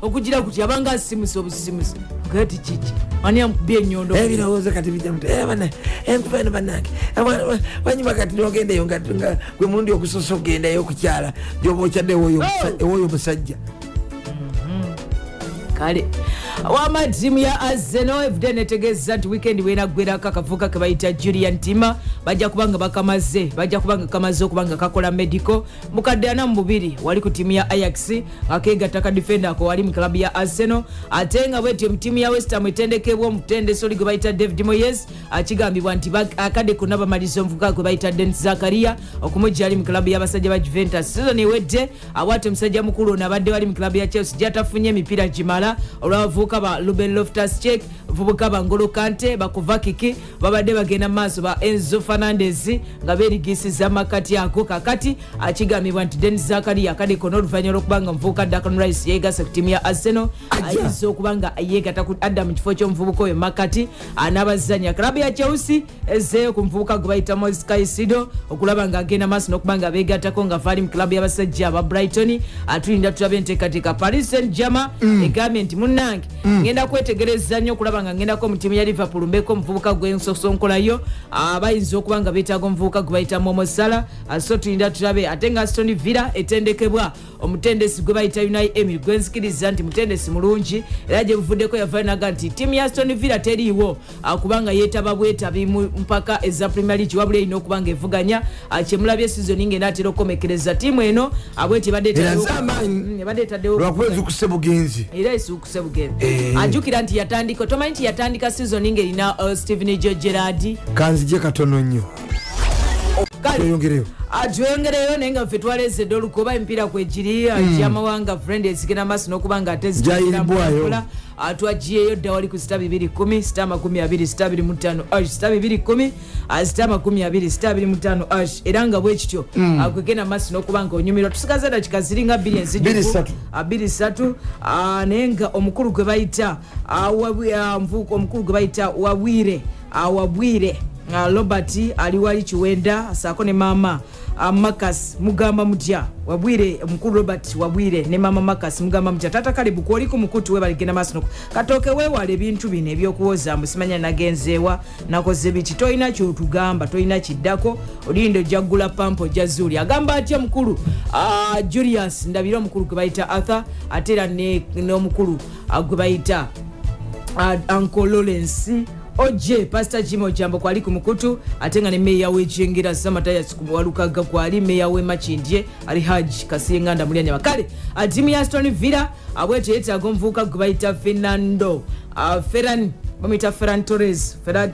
J: okugira kuti abanga asimusa obusimusa gati kiki ani amukubye ennyondo
A: ebirowoozo kati bijja muto enkuba eno bannange wanyuma kati nogendayo nga gwe mulundi okusosa okugendayo okukyala gyoba okyadde ewooyo omusajja
J: kale wama timu ya Arsenal evde netegeza nti weekend wena gwerako akavuka ke bayita Julian Tima bajja kubanga kamaze okubanga kakola medical mukadde ana mu bubiri wali ku timu ya Ajax akegatta ka defender ko wali mu club ya Arsenal ate nga bwetyo mu timu ya West Ham etendekebwa omutendesi oli gwe bayita David Moyes akigambibwa nti akade kunaba malizo omuvuka gwe bayita Denis Zakaria okumujja ali mu club y'abasajja ba Juventus season ewedde awate musajja mukulu nabadde wali mu club ya Chelsea jatafunye emipiira gimala olwavuka ba Ruben Loftus-Cheek vubuka ba Ngolo Kante ba Kovacic babadde bagenda maaso ba Enzo Fernandez nga berigisiza makati ako kakati akigambibwa nti Denis Zakaria akade kono oluvanyuma okubanga mvuka Declan Rice yegasa ku timu ya Arsenal ayinza okubanga yegata ku adda mu kifo ky'omuvubuka oyo makati anabazanya club ya Chelsea ezeyo ku muvubuka gwe bayita Moise Caicedo okulaba nga agenda maaso n'okubanga beegattako nga vali mu club y'abasajja aba Brighton atulinda tulabe enteekateeka Paris Saint-Germain egambye nti munnange ngenda kwetegereza nnyo okulaba nga ngendako mu timu ya Liverpool mbeko omuvubuka gwensosonkolayo bayinza okubanga beetaaga omuvubuka gwe bayita Momo Salah so tulinda tulabe ate nga Aston Villa etendekebwa omutendesi gwe bayita Unai Emery gwenzikiriza nti mutendesi mulungi era gye buvuddeko yavaanaga nti timu ya Aston Villa teriiwo kubanga yeetaba bwetabi mpaka eza Premier League wabula erina okubanga evuganya kyemulabye season ngenda atera okukomekereza timu eno abweti baddeetaddewo
A: lwakwezukuse bugenzi
J: era esukuse bugenzi ajukira nti yatandika tomanyi nti yatandika season ng'erina Steven Gerrard
A: kanzije katono nnyo
J: atweyongereyo naye nga ffe twalezedde olukoba emipiira kwegiri gyamawanga friend esigena maaso n'okubanga atezigirambula atwagiyeyo dda wali ku sita 210 sita 20 sita 25 sita 210 sita 20 sita 25 era nga bwe kityo kwegenda maaso n'okubanga onyumirwa tusigaza dakika ziringa 23 naye nga omukulu gwe bayita omukulu gwe bayita wabwire Robert ali wali kiwenda saako ne mama Makas mugamba mutya wabwire mukulu Robert wabwire ne mama Makas mugamba mutya tata kalibu kwoli ku mukutu we baligenda maaso katoke weewala ebintu bino ebyokuwoza musimanya nagenzeewa nakoze biki toyina kyotugamba toyina kiddako olindo jaggula pampo jazuli agamba atya mukulu Julius ndabira omukulu gwe bayita Arthur atera n'omukulu gwe bayita Uncle Lawrence Oje Pastor Jimo Jambo kwali ku mukutu atenga ne meya w'Ejjengera Samataya Walukaga kwali meya w'e Makindye ali Haji Kasinganda mulyanya bakale timu ya Aston Villa abwete yetaaga omuvubuka gwe bayita Fernando Ferran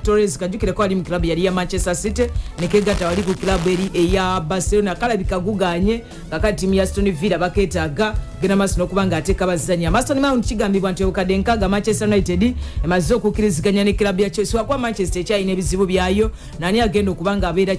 J: Torres kajukire ko ali mu club yali ya Manchester City nekegata wali ku club eri eya Barcelona kalabika guganye kakati timu ya Aston Villa baketaaga gena maaso n'okubanga ateeka bazanya Mason Mount kigambibwa nti obukadde nkaaga Manchester United emaze okukkiriziganya ne club ya Chelsea wakwa Manchester ekyalina ebizibu byayo nani agenda okubanga abeera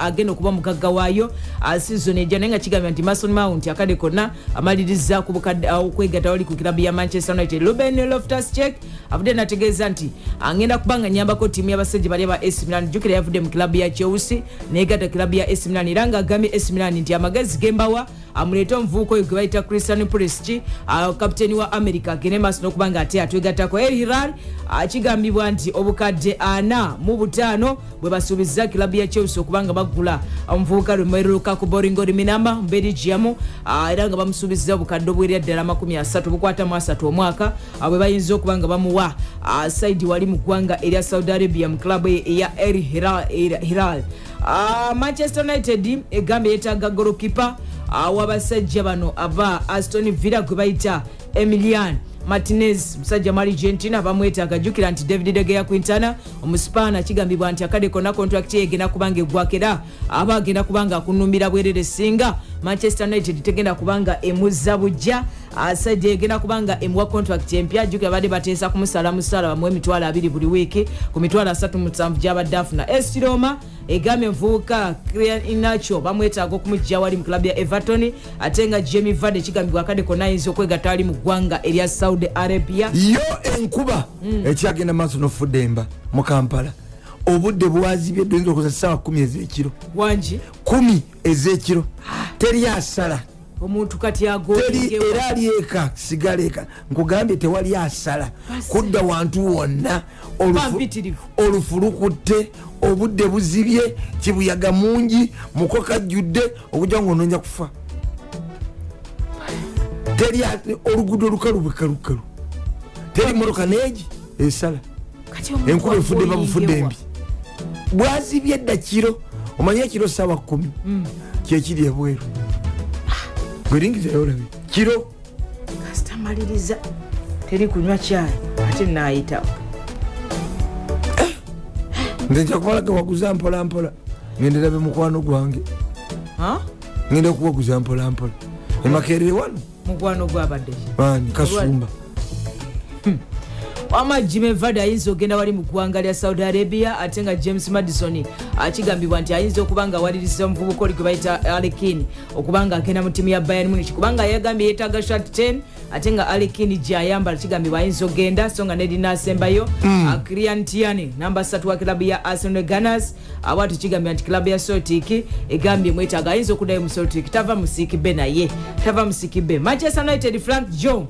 J: agenda okuba omugagga waayo season ejja naye nga kigambibwa nti Mason Mount akadde konna amaliriza ku bukadde okwegatta wali ku club ya Manchester United Ruben Loftus-Cheek avudde nategeeza nti agenda kubanga nyambako timu y'abasajja bali aba AC Milan jukira yavudde mu club ya Chelsea neegatta club ya AC Milan era nga agambye AC Milan nti amagezi gembawa amuleeta omuvubuka oyo gwe bayita Christian Pulisic kapiteeni wa America agende maaso n'okubanga ate atwegattako El Hilal akigambibwa nti obukadde 45 bwe basuubiza kilabu ya Chelsea okubanga bagula omuvubuka Romelu Lukaku Boringo Minamba mu Belgium era nga bamusuubiza obukadde obwerya ddala 30 bukwata mu 3 omwaka bwe bayinza okubanga bamuwa saidi wali mu ggwanga erya Saudi Arabia mu kilabu eya El Hilal. Manchester United egambye yeetaaga golokipa wabasajja bano aba Aston Villa gwe bayita Emilian Martinez musajja mu Argentina bamwetaaga jukira nti David De Gea Quintana omuspana kigambibwa nti akade konna contract egenda kubanga eggwakera aba agenda kubanga akunumbira bwerere singa Manchester United tegenda kubanga emuzza bujja asajja egenda kubanga emuwa contract empya jukira badde bateesa kumusala bamuwe emitwalo 2 buli wiiki ku mitwalo 37 gy'abadde afuna AS Roma egambye envubuka Inacho bamwetaaga okumujja wali mu club ya Everton ate nga Jamie Vardy kigambibwa akade konna ayinza okwegatta ali mu ggwanga erya Saudi Arabia
A: yo enkuba ekyagenda maaso n'ofudde mu Kampala obudde bwazibye doyinza okuza ssaawa 10 ez'ekiro
J: wangi
A: 10 ez'ekiro teri asala
J: omuntu kati
A: era alieka sigala eka nkugambye tewali asala kudda wantu wonna olufu lukutte obudde buzibye kibuyaga mungi mukoka jjudde okujja ng'onoonya kufa teri oluguudo lukalu teri motoka neegi esala enkuba efudde babufudde embi bwazibye edda kiro omanye ekiro sawa 10 kyekiri ebweru gweringizayo olabe kiro
J: kasitamaliriza teri kunywa kyayi ate nayitawo
A: nze njakumalaga waguza mpolampola ngenderabe mukwano gwange ngenda okuwaguza mpolampola emakerere wano
J: mukwano gwabadde
A: ani kasumba
J: wamajji Mevada ayinza okugenda wali mu ggwanga lya Saudi Arabia ate nga James Madison akigambibwa nti ayinza okuba nga awaliriza omuvubuka oli gwe bayita Alekin okuba nga agenda mu ttiimu ya Bayern Munich kubanga yagambye yeetaaga shot 10 ate nga Alekin gyayambala kigambibwa ayinza okugenda so nga nedi nasembayo Kylian Tierney namba 3 wa kilabu ya Arsenal Gunners awatu kigambibwa nti kilabu ya Celtic egambye mwetaaga ayinza okuddayo mu Celtic tava musiikibe naye tava musiikibe Manchester United Frank John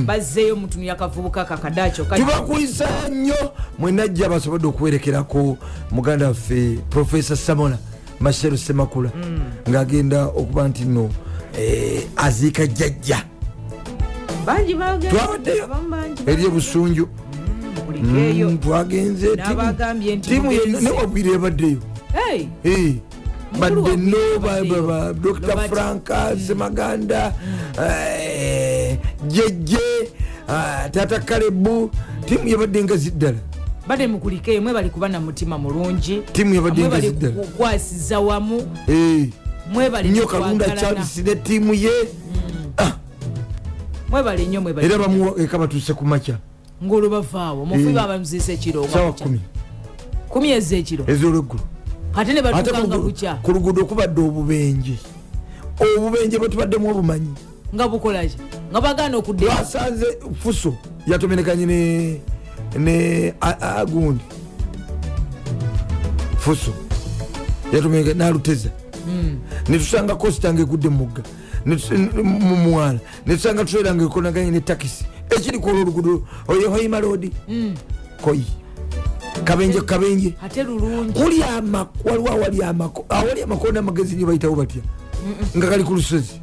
J: bazzeeyo mutunu yakavubuka kakadacho
A: tubakulisa nnyo mwenajja basobodde okuwerekerako muganda waffe Professor Samola Mashero Semakula ng'agenda okuba nti no aziika jjajja twabaddeyo eri ebusunju twagenze tiimu newabwire ebaddeyo badde no Dr. Franka Semaganda jejje tata Kalebu tiimu yabadde nga ziddala
J: bade mukulike mwe bali kubana mutima mulungi
A: tiimu yabadde nga ziddala
J: kukwasiza wamu mwe bali
A: nnyo Kalunda Charles ne tiimu ye
J: mwe bali nnyo mwe bali
A: era bamu ekabatuuse ku makya
J: ngulu bavaawo mufiba abamuzise ekiro
A: sawa 10
J: ezekiro
A: ez'olweggulu
J: ate ne batukanga bukya
A: ku luguudo okubadde obubenje bwe tubaddemu obumanyi
J: nga bukolaki nga bagaana okudde
A: basanze Fuso yatomenekanye ne agundi Fuso yatomenekanye naluteza netusanga Costa ngekudde mugga mu mwala netusanga Trailer ngekonaganye ne takisi ekiri ku oluguudo oyohoyima road koyi kabenje
J: ate lulungi
A: waliwo awali amakonda amagezi nyo bayitawo batya nga kali ku lusozi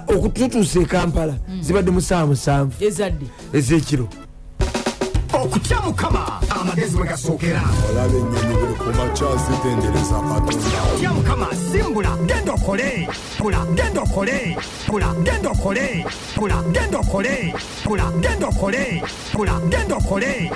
A: okututuusa e Kampala zibadde mu ssaawa 7 ezekiro
C: okutya mukama amagezi mwe gasookera
D: olaba ennyonyi buli ku makya zitendereza Katonda
C: otya mukama simbula genda okole pula genda okole pula genda okole pula genda okole pula genda okole pula genda okole